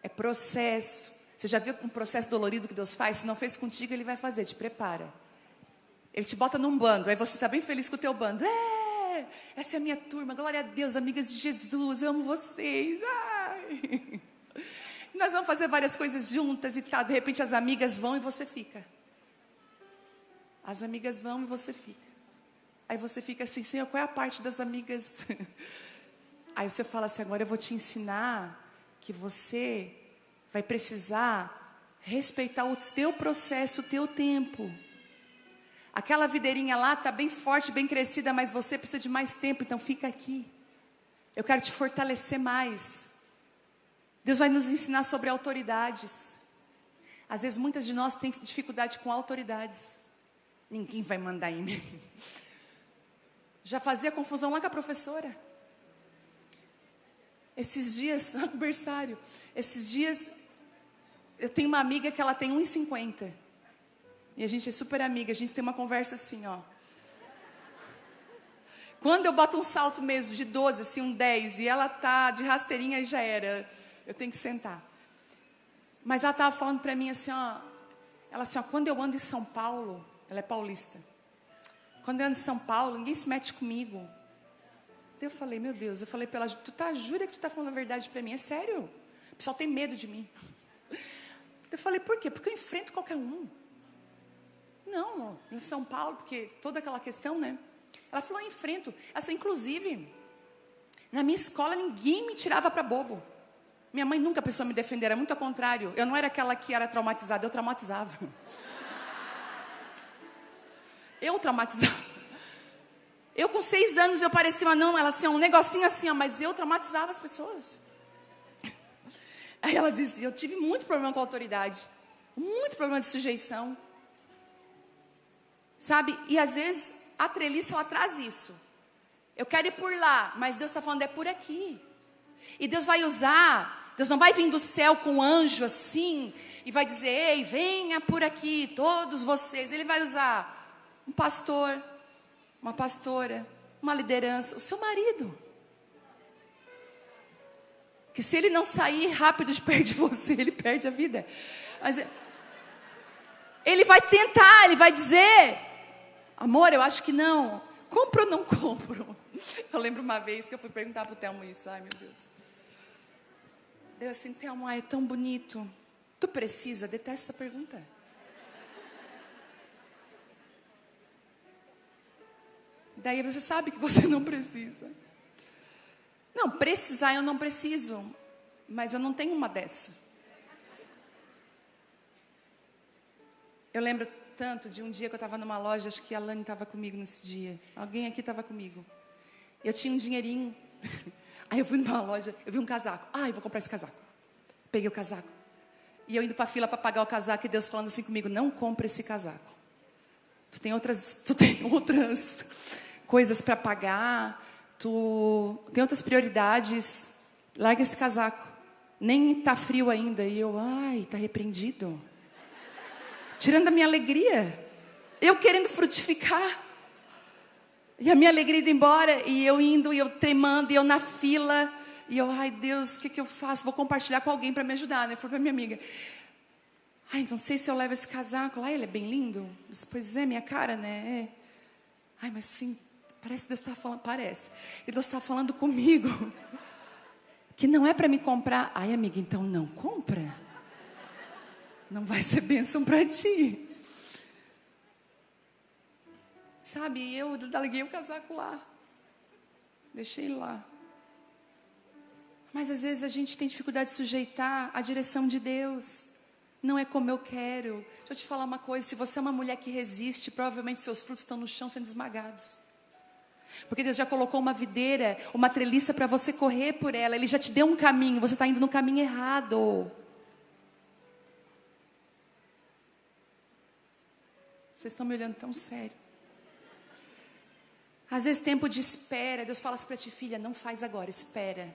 É processo. Você já viu um processo dolorido que Deus faz? Se não fez contigo, Ele vai fazer, te prepara. Ele te bota num bando, aí você está bem feliz com o teu bando. Essa é a minha turma, glória a Deus, amigas de Jesus, eu amo vocês. Ai. Nós vamos fazer várias coisas juntas e tal. De repente as amigas vão e você fica. As amigas vão e você fica. Aí você fica assim, Senhor, qual é a parte das amigas? Aí você fala assim, agora eu vou te ensinar que você vai precisar respeitar o teu processo, o teu tempo. Aquela videirinha lá está bem forte, bem crescida, mas você precisa de mais tempo, então fica aqui. Eu quero te fortalecer mais. Deus vai nos ensinar sobre autoridades. Às vezes muitas de nós têm dificuldade com autoridades. Ninguém vai mandar em mim. Já fazia confusão lá com a professora. Esses dias, aniversário, esses dias, eu tenho uma amiga que ela tem 1,50. E a gente é super amiga, a gente tem uma conversa assim, ó. Quando eu boto um salto mesmo de 12, assim, um 10, e ela tá de rasteirinha, já era. Eu tenho que sentar. Mas ela estava falando para mim assim, ó. Ela assim, ó, quando eu ando em São Paulo, ela é paulista. Quando eu ando em São Paulo, ninguém se mete comigo. Daí eu falei, meu Deus, eu falei para ela, jura que tu tá falando a verdade para mim? É sério? O pessoal tem medo de mim. Eu falei, por quê? Porque eu enfrento qualquer um. Não, em São Paulo, porque toda aquela questão, né? Ela falou, eu enfrento. Assim, inclusive, na minha escola, ninguém me tirava para bobo. Minha mãe nunca precisou me defender, era muito ao contrário. Eu não era aquela que era traumatizada, eu traumatizava. Eu traumatizava. Eu com 6 anos, eu parecia uma não, ela assim, um negocinho assim, ó, mas eu traumatizava as pessoas. Aí ela dizia, eu tive muito problema com a autoridade. Muito problema de sujeição. Sabe? E às vezes, a treliça, ela traz isso. Eu quero ir por lá, mas Deus está falando, é por aqui. E Deus vai usar, Deus não vai vir do céu com um anjo assim, e vai dizer, ei, venha por aqui, todos vocês. Ele vai usar um pastor, uma pastora, uma liderança, o seu marido. Que se ele não sair rápido de perto de você, ele perde a vida. Mas ele vai tentar, ele vai dizer, amor, eu acho que não. Compro ou não compro? Eu lembro uma vez que eu fui perguntar para o Telmo isso. Ai, meu Deus. Deu assim, Telmo, é tão bonito. Tu precisa? Detesto essa pergunta. Daí você sabe que você não precisa. Não, precisar eu não preciso. Mas eu não tenho uma dessa. Eu lembro tanto de um dia que eu estava numa loja, acho que a Lani estava comigo nesse dia. Alguém aqui estava comigo. Eu tinha um dinheirinho. Aí eu fui numa loja, eu vi um casaco. Eu vou comprar esse casaco. Peguei o casaco. E eu indo para a fila para pagar o casaco e Deus falando assim comigo, não compre esse casaco. Tu tem outras coisas para pagar, tu tem outras prioridades. Larga esse casaco. Nem está frio ainda. E eu, está repreendido. Tirando a minha alegria. Eu querendo frutificar. E a minha alegria indo embora. E eu indo, e eu tremando, e eu na fila. E eu, Deus, o que eu faço? Vou compartilhar com alguém para me ajudar, né? Foi para minha amiga. Não sei se eu levo esse casaco. Ele é bem lindo. Disse, pois é, minha cara, né? Mas sim, parece que Deus está falando. Parece. E Deus está falando comigo. Que não é para me comprar. Amiga, então não compra. Não vai ser bênção para ti. Sabe, e eu larguei o casaco lá. Deixei ele lá. Mas às vezes a gente tem dificuldade de sujeitar a direção de Deus. Não é como eu quero. Deixa eu te falar uma coisa. Se você é uma mulher que resiste, provavelmente seus frutos estão no chão sendo esmagados. Porque Deus já colocou uma videira, uma treliça para você correr por ela. Ele já te deu um caminho, você está indo no caminho errado. Vocês estão me olhando tão sério. Às vezes tempo de espera, Deus fala assim para ti, filha, não faz agora, espera.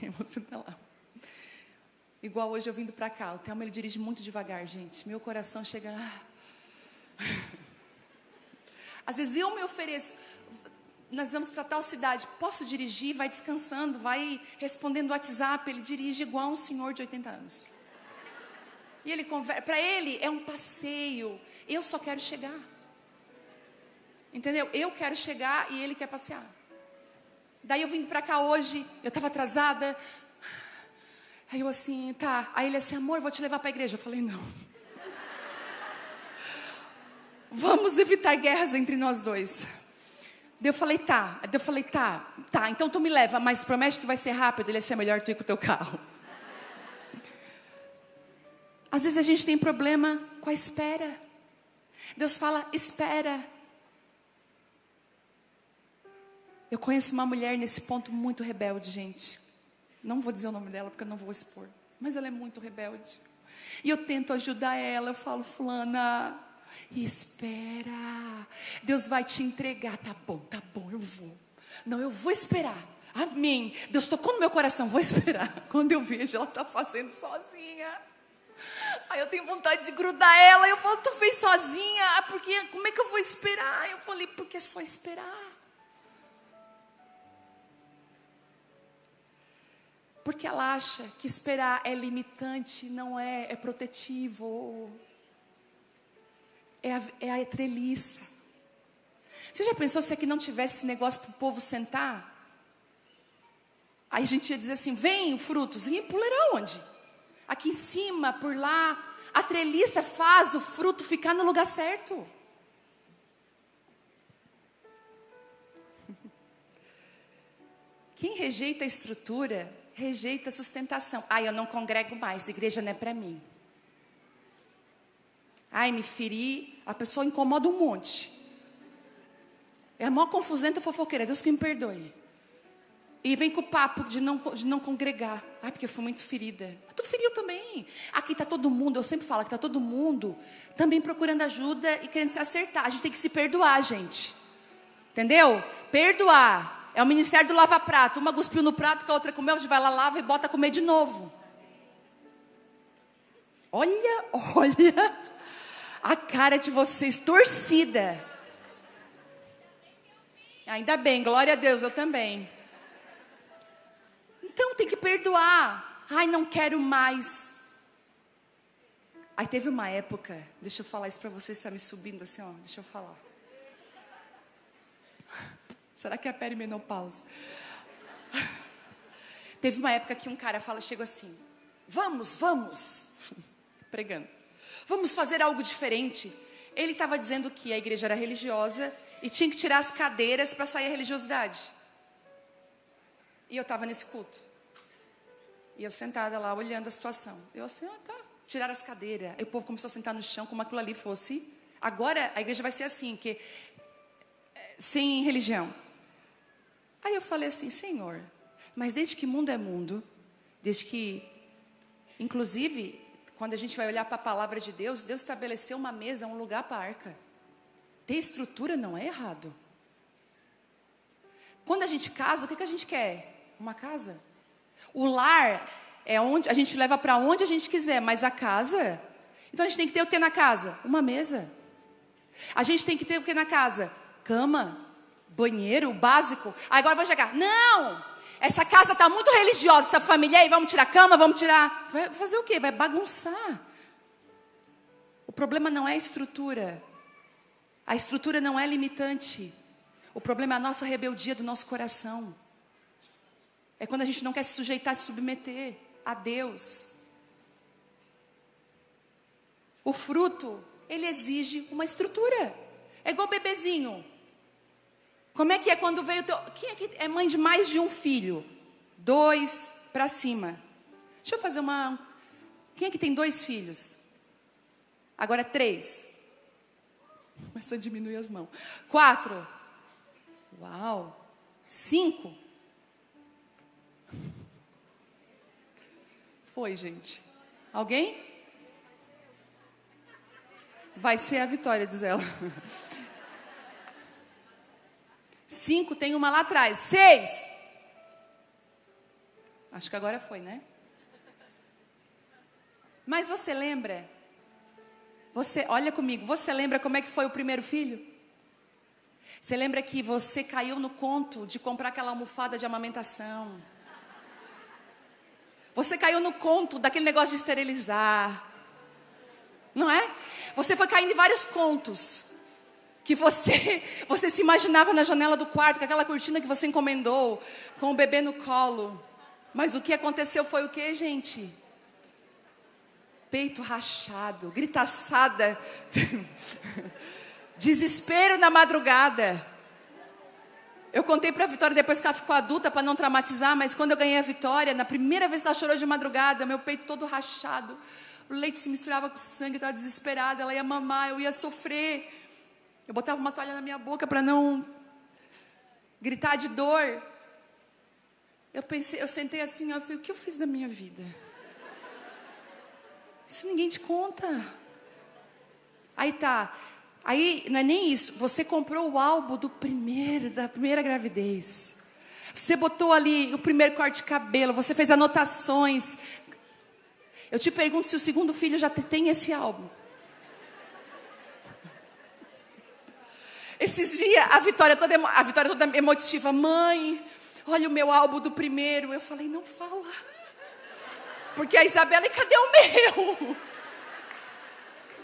E você está lá. Igual hoje eu vindo para cá, o Telmo ele dirige muito devagar, gente. Meu coração chega... Às vezes eu me ofereço, nós vamos para tal cidade, posso dirigir, vai descansando, vai respondendo o WhatsApp, ele dirige igual um senhor de 80 anos. E ele conversa, para ele é um passeio, eu só quero chegar. Entendeu? Eu quero chegar e ele quer passear. Daí eu vim para cá hoje, eu estava atrasada. Aí eu assim, tá. Aí ele assim, amor, vou te levar para a igreja. Eu falei, não. vamos evitar guerras entre nós dois. Daí eu falei, tá. Então tu me leva, mas promete que tu vai ser rápido. Ele ia ser melhor tu ir com o teu carro. Às vezes a gente tem problema com a espera. Deus fala, espera. Eu conheço uma mulher nesse ponto muito rebelde, gente. Não vou dizer o nome dela porque eu não vou expor. Mas ela é muito rebelde. E eu tento ajudar ela. Eu falo, fulana, espera. Deus vai te entregar. Tá bom, eu vou. Não, eu vou esperar. Amém. Deus tocou no meu coração, vou esperar. Quando eu vejo, ela está fazendo sozinha. Aí eu tenho vontade de grudar ela. Eu falo, tu fez sozinha? Porque, como é que eu vou esperar? Eu falei, porque é só esperar. Porque ela acha que esperar é limitante, não é protetivo. É a treliça. Você já pensou se aqui não tivesse esse negócio para o povo sentar? Aí a gente ia dizer assim, vem frutos, e pular onde? Aqui em cima, por lá. A treliça faz o fruto ficar no lugar certo. Quem rejeita a estrutura, rejeita a sustentação. Eu não congrego mais, igreja não é para mim. Me feri, a pessoa incomoda um monte. É a maior confusenta fofoqueira, Deus que me perdoe. E vem com o papo de não congregar. Porque eu fui muito ferida. Mas tu feriu também. Aqui está todo mundo, eu sempre falo que está todo mundo também procurando ajuda e querendo se acertar. A gente tem que se perdoar, gente. Entendeu? Perdoar. É o ministério do lava-prato. Uma cuspiu no prato, que a outra comeu, a gente vai lá, lava e bota a comer de novo. Olha a cara de vocês, torcida. Ainda bem, glória a Deus, eu também. Então tem que perdoar. Não quero mais. Aí teve uma época, deixa eu falar isso para vocês, está me subindo assim, deixa eu falar. Será que é a perimenopausa? Teve uma época que um cara chegou assim, vamos, pregando, vamos fazer algo diferente. Ele estava dizendo que a igreja era religiosa e tinha que tirar as cadeiras para sair a religiosidade. E eu estava nesse culto. E eu sentada lá, olhando a situação. Eu assim, tá. Tiraram as cadeiras. E o povo começou a sentar no chão, como aquilo ali fosse. Agora a igreja vai ser assim, sem religião. Aí eu falei assim, Senhor, mas desde que mundo é mundo, desde que, inclusive, quando a gente vai olhar para a palavra de Deus, Deus estabeleceu uma mesa, um lugar para a arca. Ter estrutura não é errado. Quando a gente casa, o que a gente quer? Uma casa. O lar é onde a gente leva para onde a gente quiser, mas a casa, então a gente tem que ter o que na casa? Uma mesa. A gente tem que ter o que na casa? Cama, banheiro, básico. Agora vai chegar, não, essa casa está muito religiosa, essa família aí, vamos tirar a cama, vamos tirar. Vai fazer o quê? Vai bagunçar. O problema não é a estrutura. A estrutura não é limitante. O problema é a nossa rebeldia do nosso coração. É quando a gente não quer se sujeitar, se submeter a Deus. O fruto, ele exige uma estrutura. É igual bebezinho. Como é que é quando veio o teu... Quem aqui é mãe de mais de um filho? 2 para cima. Deixa eu fazer uma... Quem aqui tem 2 filhos? Agora 3. Começa a diminuir as mãos. 4. Uau. 5. Foi, gente. Alguém? Vai ser a Vitória, diz ela. 5, tem uma lá atrás. 6. Acho que agora foi, né? Mas você lembra? Olha comigo, você lembra como é que foi o primeiro filho? Você lembra que você caiu no conto de comprar aquela almofada de amamentação? Você caiu no conto daquele negócio de esterilizar. Não é? Você foi caindo em vários contos. Que você se imaginava na janela do quarto, com aquela cortina que você encomendou, com o bebê no colo. Mas o que aconteceu foi o quê, gente? Peito rachado, gritaçada. Desespero na madrugada. Eu contei para a Vitória depois que ela ficou adulta para não traumatizar, mas quando eu ganhei a Vitória, na primeira vez que ela chorou de madrugada, meu peito todo rachado, o leite se misturava com o sangue, eu estava desesperada, ela ia mamar, eu ia sofrer. Eu botava uma toalha na minha boca para não gritar de dor. Eu sentei assim, eu falei, o que eu fiz da minha vida? Isso ninguém te conta. Aí não é nem isso, você comprou o álbum da primeira gravidez. Você botou ali o primeiro corte de cabelo, você fez anotações. Eu te pergunto se o segundo filho já tem esse álbum. Esses dias, a Vitória toda emotiva, mãe, olha o meu álbum do primeiro. Eu falei, não fala. Porque a Isabela, e cadê o meu?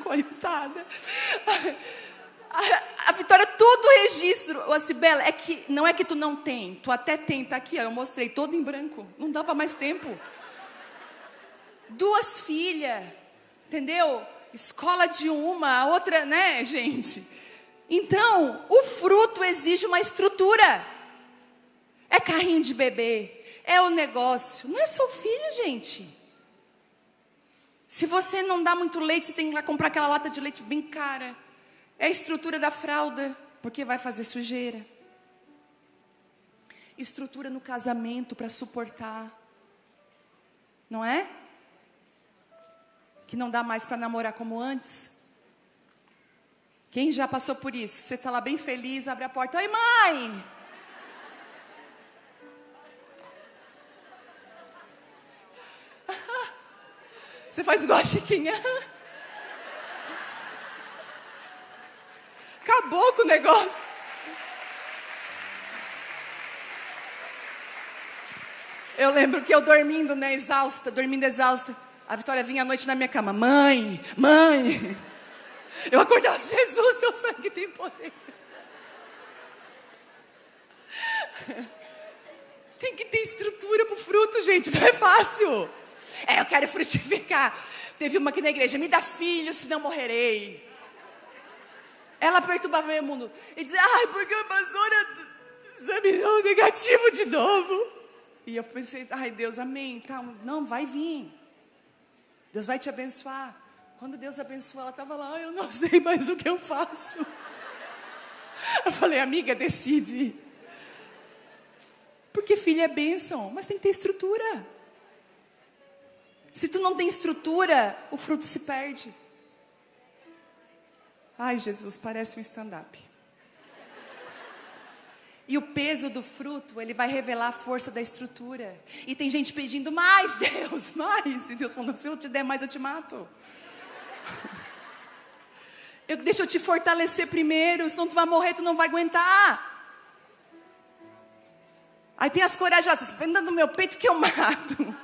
Coitada. A Vitória, tudo registro. Ô, Cibela, não é que tu não tem. Tu até tem, tá aqui, ó, eu mostrei todo em branco. Não dava mais tempo. 2 filhas, entendeu? Escola de uma, a outra, né, gente? Então, o fruto exige uma estrutura. É carrinho de bebê, é o negócio. Não é seu filho, gente. Se você não dá muito leite, você tem que ir lá comprar aquela lata de leite bem cara. É a estrutura da fralda, porque vai fazer sujeira. Estrutura no casamento para suportar. Não é? Que não dá mais para namorar como antes. Quem já passou por isso? Você está lá bem feliz, abre a porta. Oi, mãe! Você faz igual a Chiquinha. Acabou com o negócio. Eu lembro que eu dormindo exausta. A Vitória vinha à noite na minha cama. Mãe. Eu acordava, Jesus, teu sangue tem poder. Tem que ter estrutura para o fruto, gente, não é fácil. Eu quero frutificar. Teve uma aqui na igreja, me dá filho, senão morrerei. Ela perturbava meu mundo. E dizia, porque a pastora examinou negativo de novo. E eu pensei, Deus, amém. Tá, não, vai vir. Deus vai te abençoar. Quando Deus abençoou, ela estava lá, eu não sei mais o que eu faço. Eu falei, amiga, decide. Porque filho é bênção, mas tem que ter estrutura. Se tu não tem estrutura, o fruto se perde. Ai, Jesus, parece um stand-up. E o peso do fruto, ele vai revelar a força da estrutura. E tem gente pedindo mais, Deus, mais. E Deus falou, se eu te der mais, eu te mato. Deixa eu te fortalecer primeiro, senão tu vai morrer, tu não vai aguentar. Aí tem as corajosas, prendendo no meu peito que eu mato.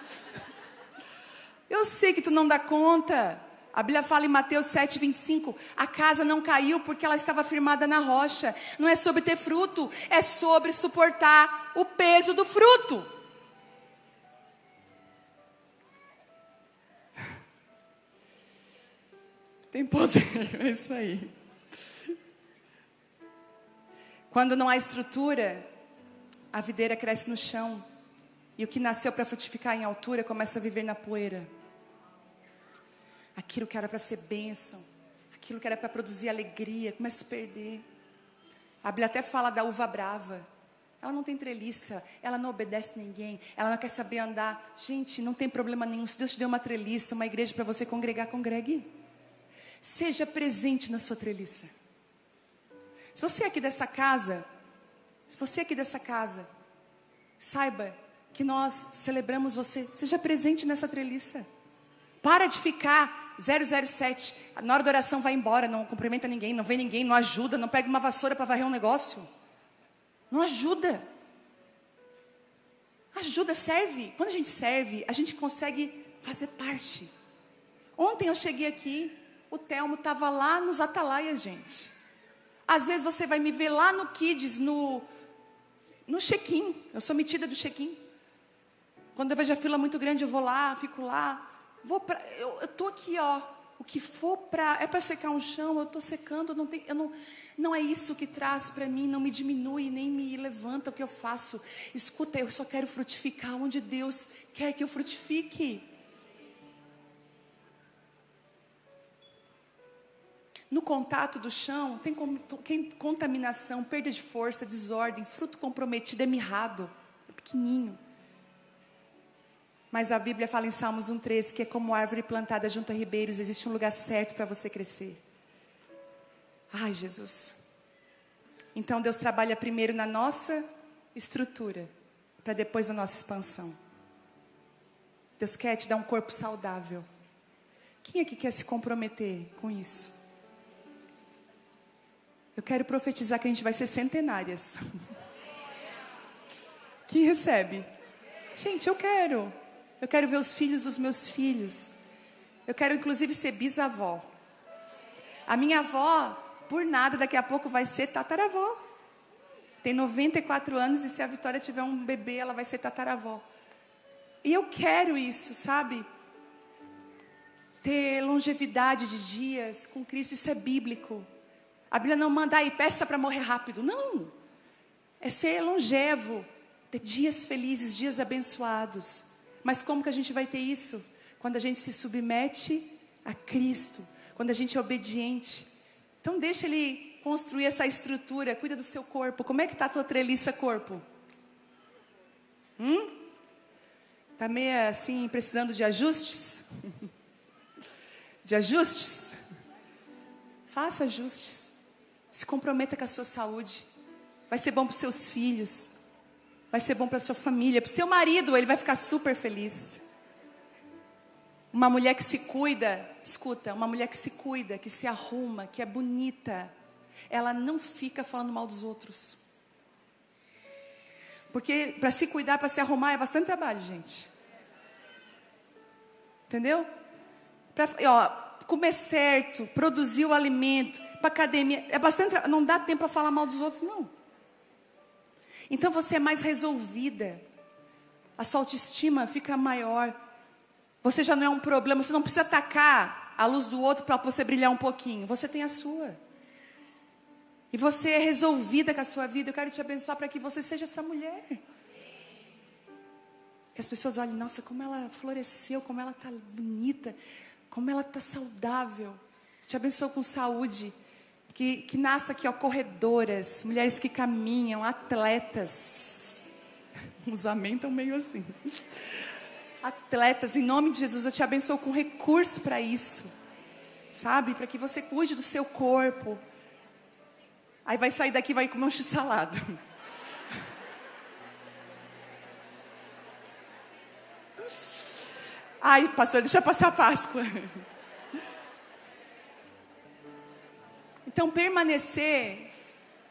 Eu sei que tu não dá conta. A Bíblia fala em Mateus 7:25, a casa não caiu porque ela estava firmada na rocha. Não é sobre ter fruto, é sobre suportar o peso do fruto. Tem poder, é isso aí. Quando não há estrutura, a videira cresce no chão. E o que nasceu para frutificar em altura começa a viver na poeira. Aquilo que era para ser bênção, aquilo que era para produzir alegria, começa a se perder. A Bíblia até fala da uva brava. Ela não tem treliça, ela não obedece ninguém, ela não quer saber andar. Gente, não tem problema nenhum. Se Deus te deu uma treliça, uma igreja para você congregar, congregue. Seja presente na sua treliça. Se você é aqui dessa casa, saiba que nós celebramos você. Seja presente nessa treliça. Para de ficar 007. Na hora da oração vai embora, não cumprimenta ninguém, não vê ninguém, não ajuda, não pega uma vassoura para varrer um negócio. Não ajuda. Ajuda, serve. Quando a gente serve, a gente consegue fazer parte. Ontem eu cheguei aqui, o Telmo estava lá nos atalaias, gente. Às vezes você vai me ver lá no Kids, no check-in. Eu sou metida do check-in. Quando eu vejo a fila muito grande, eu vou lá, fico lá. Eu estou aqui, ó. O que for é para secar um chão, eu estou secando, não é isso que traz para mim, não me diminui, nem me levanta o que eu faço. Escuta, eu só quero frutificar onde Deus quer que eu frutifique. No contato do chão, tem contaminação, perda de força, desordem, fruto comprometido, é mirrado, é pequenininho. Mas a Bíblia fala em Salmos 1,3 que é como árvore plantada junto a ribeiros, existe um lugar certo para você crescer. Ai, Jesus. Então Deus trabalha primeiro na nossa estrutura, para depois na nossa expansão. Deus quer te dar um corpo saudável. Quem aqui quer se comprometer com isso? Eu quero profetizar que a gente vai ser centenárias. Quem recebe? Gente, eu quero. Eu quero ver os filhos dos meus filhos. Eu quero inclusive ser bisavó. A minha avó, por nada, daqui a pouco vai ser tataravó. Tem 94 anos e se a Vitória tiver um bebê, ela vai ser tataravó. E eu quero isso, sabe? Ter longevidade de dias com Cristo, isso é bíblico. A Bíblia não manda aí, peça para morrer rápido. Não. É ser longevo, ter dias felizes, dias abençoados. Mas como que a gente vai ter isso? Quando a gente se submete a Cristo, quando a gente é obediente. Então deixa Ele construir essa estrutura, cuida do seu corpo. Como é que está a tua treliça corpo? Está meio assim, precisando de ajustes? De ajustes? Faça ajustes. Se comprometa com a sua saúde. Vai ser bom para os seus filhos. Vai ser bom para a sua família. Para o seu marido, ele vai ficar super feliz. Uma mulher que se cuida, escuta, uma mulher que se cuida, que se arruma, que é bonita, ela não fica falando mal dos outros. Porque para se cuidar, para se arrumar, é bastante trabalho, gente. Entendeu? Comer certo, produzir o alimento, para academia, é bastante, não dá tempo para falar mal dos outros, não. Então você é mais resolvida, a sua autoestima fica maior, você já não é um problema, você não precisa atacar a luz do outro para você brilhar um pouquinho, você tem a sua, e você é resolvida com a sua vida. Eu quero te abençoar para que você seja essa mulher, que as pessoas olhem, nossa, como ela floresceu, como ela está bonita, como ela está saudável. Te abençoo com saúde. Que nasça aqui, corredoras, mulheres que caminham, atletas. Os amém estão meio assim. Atletas, em nome de Jesus, eu te abençoo com recurso para isso. Sabe? Para que você cuide do seu corpo. Aí vai sair daqui e vai comer um x-salada. Ai, pastor, deixa eu passar a Páscoa. Então, permanecer,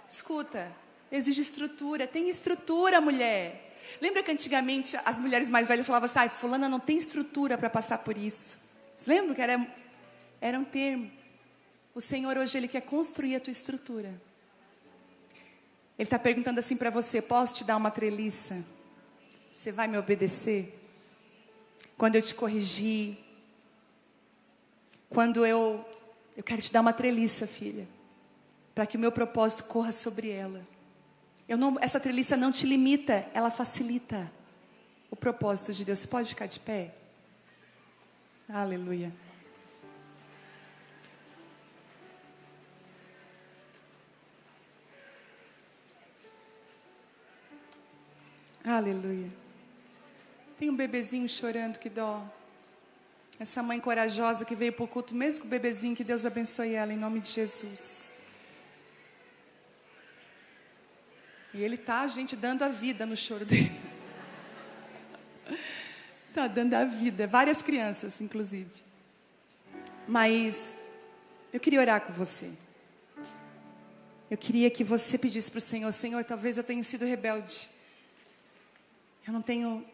escuta, exige estrutura. Tem estrutura, mulher. Lembra que antigamente as mulheres mais velhas falavam assim, fulana não tem estrutura para passar por isso. Você lembra que era um termo? O Senhor hoje, Ele quer construir a tua estrutura. Ele está perguntando assim para você, posso te dar uma treliça? Você vai me obedecer? Quando eu te corrigir, quando eu quero te dar uma treliça, filha, para que o meu propósito corra sobre ela. Essa treliça não te limita, ela facilita o propósito de Deus. Você pode ficar de pé? Aleluia. Aleluia. Tem um bebezinho chorando, que dó. Essa mãe corajosa que veio para o culto, mesmo com o bebezinho, que Deus abençoe ela, em nome de Jesus. E ele está, gente, dando a vida no choro dele. Está dando a vida. Várias crianças, inclusive. Mas eu queria orar com você. Eu queria que você pedisse para o Senhor, Senhor, talvez eu tenha sido rebelde. Eu não tenho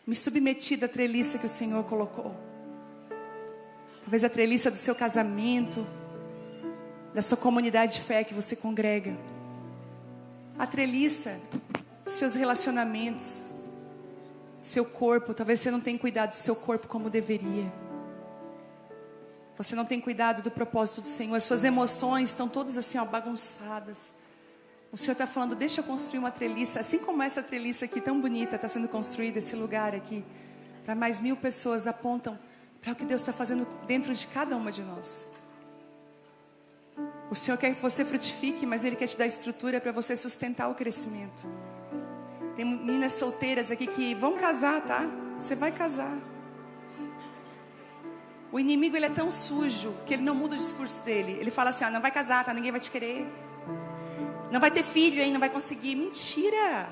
me submetido à treliça que o Senhor colocou. Talvez a treliça do seu casamento, da sua comunidade de fé que você congrega. A treliça dos seus relacionamentos, seu corpo. Talvez você não tenha cuidado do seu corpo como deveria. Você não tem cuidado do propósito do Senhor. As suas emoções estão todas assim, ó, bagunçadas. O Senhor está falando, deixa eu construir uma treliça. Assim como essa treliça aqui, tão bonita, está sendo construída, esse lugar aqui. Para mais 1000 pessoas apontam para o que Deus está fazendo dentro de cada uma de nós. O Senhor quer que você frutifique, mas Ele quer te dar estrutura para você sustentar o crescimento. Tem meninas solteiras aqui que vão casar, tá? Você vai casar. O inimigo, ele é tão sujo que ele não muda o discurso dele. Ele fala assim, não vai casar, tá? Ninguém vai te querer. Não vai ter filho aí, não vai conseguir. Mentira!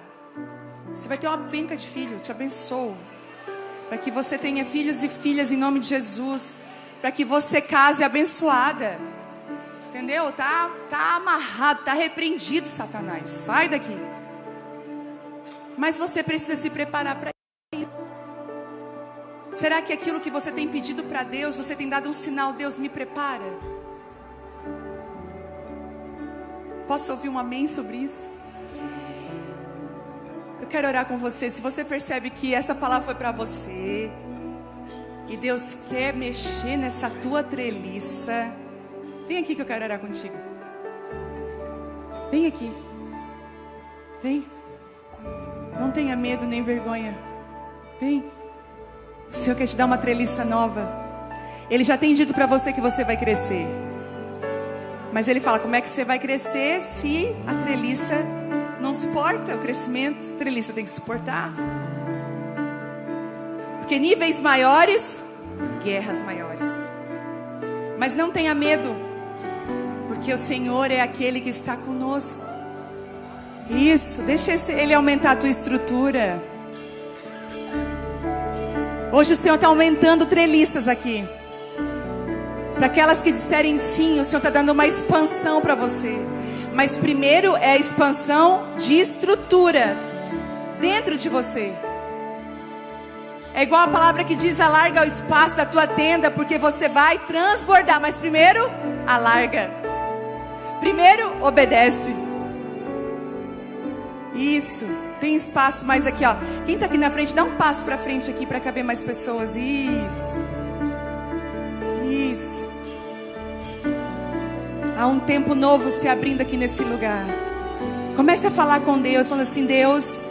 Você vai ter uma penca de filho, eu te abençoo. Para que você tenha filhos e filhas em nome de Jesus. Para que você case abençoada. Entendeu? Tá amarrado, tá repreendido, Satanás. Sai daqui. Mas você precisa se preparar para isso. Será que aquilo que você tem pedido para Deus, você tem dado um sinal, Deus me prepara? Posso ouvir um amém sobre isso? Eu quero orar com você. Se você percebe que essa palavra foi para você e Deus quer mexer nessa tua treliça, vem aqui que eu quero orar contigo. Vem aqui. Vem. Não tenha medo nem vergonha. Vem. O Senhor quer te dar uma treliça nova. Ele já tem dito para você que você vai crescer. Mas Ele fala, como é que você vai crescer se a treliça não suporta o crescimento? A treliça tem que suportar. Porque níveis maiores, guerras maiores. Mas não tenha medo. Porque o Senhor é aquele que está conosco. Isso, deixa Ele aumentar a tua estrutura. Hoje o Senhor está aumentando treliças aqui. Para aquelas que disserem sim, o Senhor está dando uma expansão para você. Mas primeiro é a expansão de estrutura dentro de você. É igual a palavra que diz, alarga o espaço da tua tenda, porque você vai transbordar. Mas primeiro, alarga. Primeiro, obedece. Isso. Tem espaço mais aqui, ó. Quem está aqui na frente, dá um passo para frente aqui para caber mais pessoas. Isso. Isso. Há um tempo novo se abrindo aqui nesse lugar. Comece a falar com Deus, falando assim, Deus,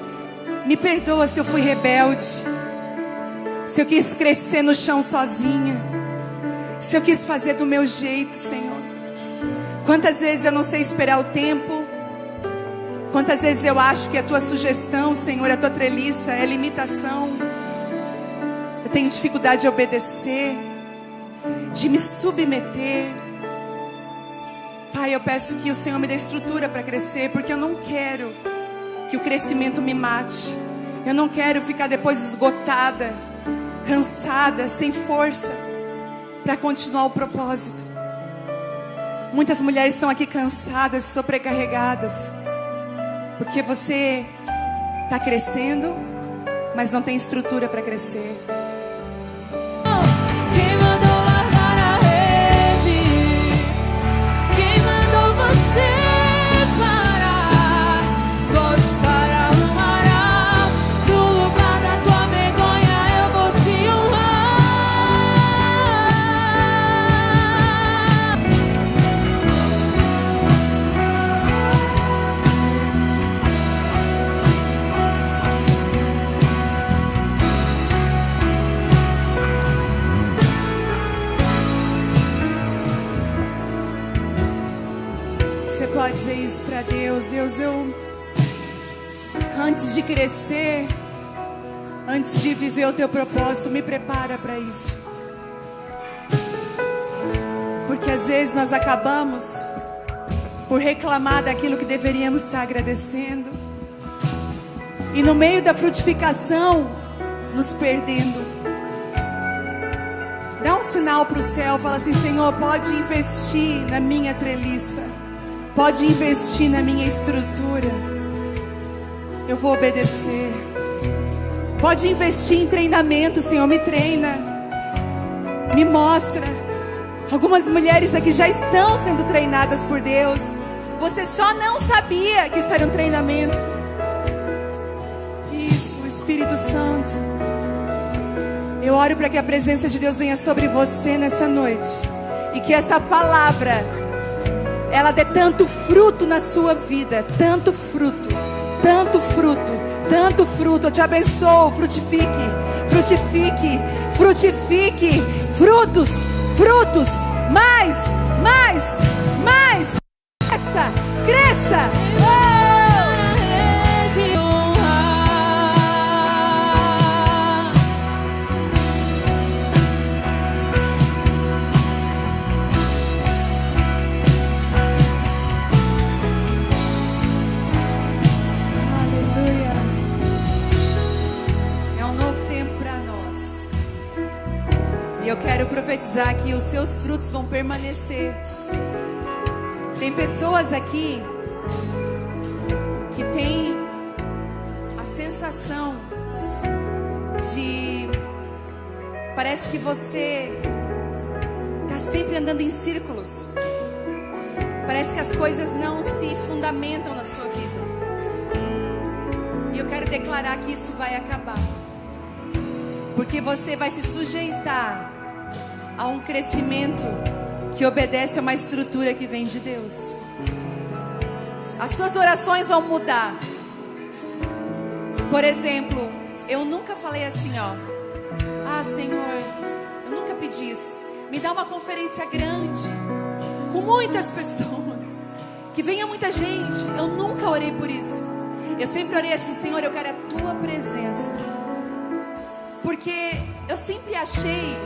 me perdoa se eu fui rebelde. Se eu quis crescer no chão sozinha. Se eu quis fazer do meu jeito, Senhor. Quantas vezes eu não sei esperar o tempo. Quantas vezes eu acho que a tua sugestão, Senhor, a tua treliça é limitação. Eu tenho dificuldade de obedecer, de me submeter. Pai, eu peço que o Senhor me dê estrutura para crescer, porque eu não quero que o crescimento me mate. Eu não quero ficar depois esgotada, cansada, sem força para continuar o propósito. Muitas mulheres estão aqui cansadas, sobrecarregadas. Porque você está crescendo, mas não tem estrutura para crescer. Quem mandou largar a rede? Quem mandou você parar? Volte para o aral. No lugar da tua vergonha eu vou te Você pode dizer isso para Deus. Deus, eu, antes de crescer, antes de viver o teu propósito, me prepara para isso. Porque às vezes nós acabamos por reclamar daquilo que deveríamos estar agradecendo. E no meio da frutificação, nos perdendo. Dá um sinal para o céu, fala assim, Senhor, pode investir na minha treliça. Pode investir na minha estrutura. Eu vou obedecer. Pode investir em treinamento, Senhor, me treina. Me mostra. Algumas mulheres aqui já estão sendo treinadas por Deus. Você só não sabia que isso era um treinamento. Isso, o Espírito Santo. Eu oro para que a presença de Deus venha sobre você nessa noite. E que essa palavra, ela dê tanto fruto na sua vida. Tanto fruto, tanto fruto, tanto fruto. Eu te abençoo, frutifique, frutifique, frutifique. Frutos, frutos, mais, mais, mais. Cresça, cresça. E eu quero profetizar que os seus frutos vão permanecer. Tem pessoas aqui que têm a sensação de... Parece que você está sempre andando em círculos. Parece que as coisas não se fundamentam na sua vida. E eu quero declarar que isso vai acabar. Porque você vai se sujeitar a um crescimento que obedece a uma estrutura que vem de Deus. As suas orações vão mudar. Por exemplo, eu nunca falei assim, ó: ah, Senhor, eu nunca pedi isso. Me dá uma conferência grande, com muitas pessoas, que venha muita gente. Eu nunca orei por isso. Eu sempre orei assim: Senhor, eu quero a tua presença. Porque eu sempre achei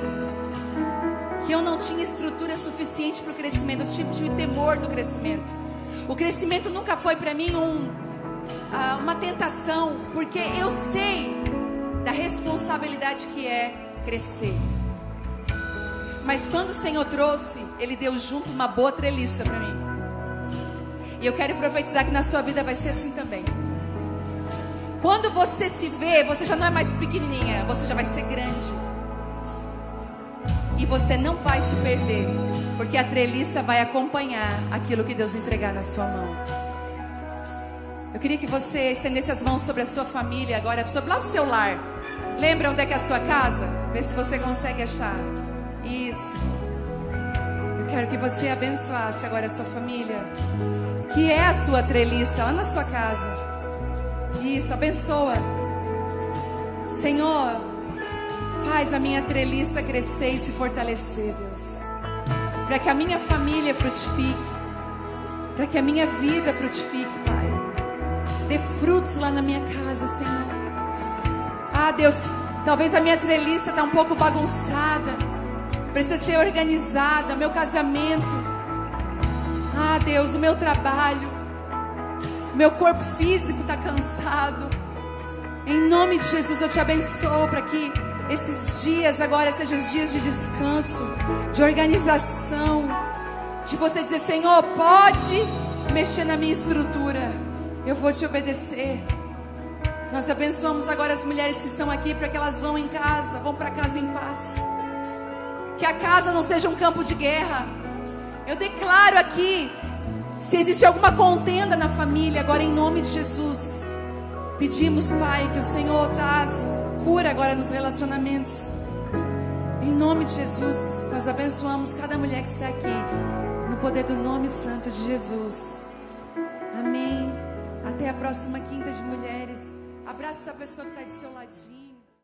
que eu não tinha estrutura suficiente para o crescimento. Eu sempre tive temor do crescimento. O crescimento nunca foi para mim uma tentação, porque eu sei da responsabilidade que é crescer. Mas quando o Senhor trouxe, Ele deu junto uma boa treliça para mim. E eu quero profetizar que na sua vida vai ser assim também. Quando você se vê, você já não é mais pequenininha, você já vai ser grande. E você não vai se perder, porque a treliça vai acompanhar aquilo que Deus entregar na sua mão. Eu queria que você estendesse as mãos sobre a sua família agora, sobre lá o seu lar. Lembra onde é que é a sua casa? Vê se você consegue achar. Isso. Eu quero que você abençoasse agora a sua família, que é a sua treliça lá na sua casa. Isso, abençoa. Senhor, faz a minha treliça crescer e se fortalecer, Deus, para que a minha família frutifique, para que a minha vida frutifique, Pai. Dê frutos lá na minha casa, Senhor. Ah, Deus, talvez a minha treliça está um pouco bagunçada, precisa ser organizada. Meu casamento, ah, Deus, o meu trabalho, meu corpo físico está cansado. Em nome de Jesus eu te abençoo para que esses dias agora sejam os dias de descanso, de organização, de você dizer: Senhor, pode mexer na minha estrutura, eu vou te obedecer. Nós abençoamos agora as mulheres que estão aqui, para que elas vão em casa, vão para casa em paz. Que a casa não seja um campo de guerra. Eu declaro aqui, se existe alguma contenda na família, agora em nome de Jesus, pedimos, Pai, que o Senhor traz cura agora nos relacionamentos. Em nome de Jesus, nós abençoamos cada mulher que está aqui, no poder do nome santo de Jesus. Amém. Até a próxima quinta de mulheres. Abraça essa pessoa que está do seu ladinho.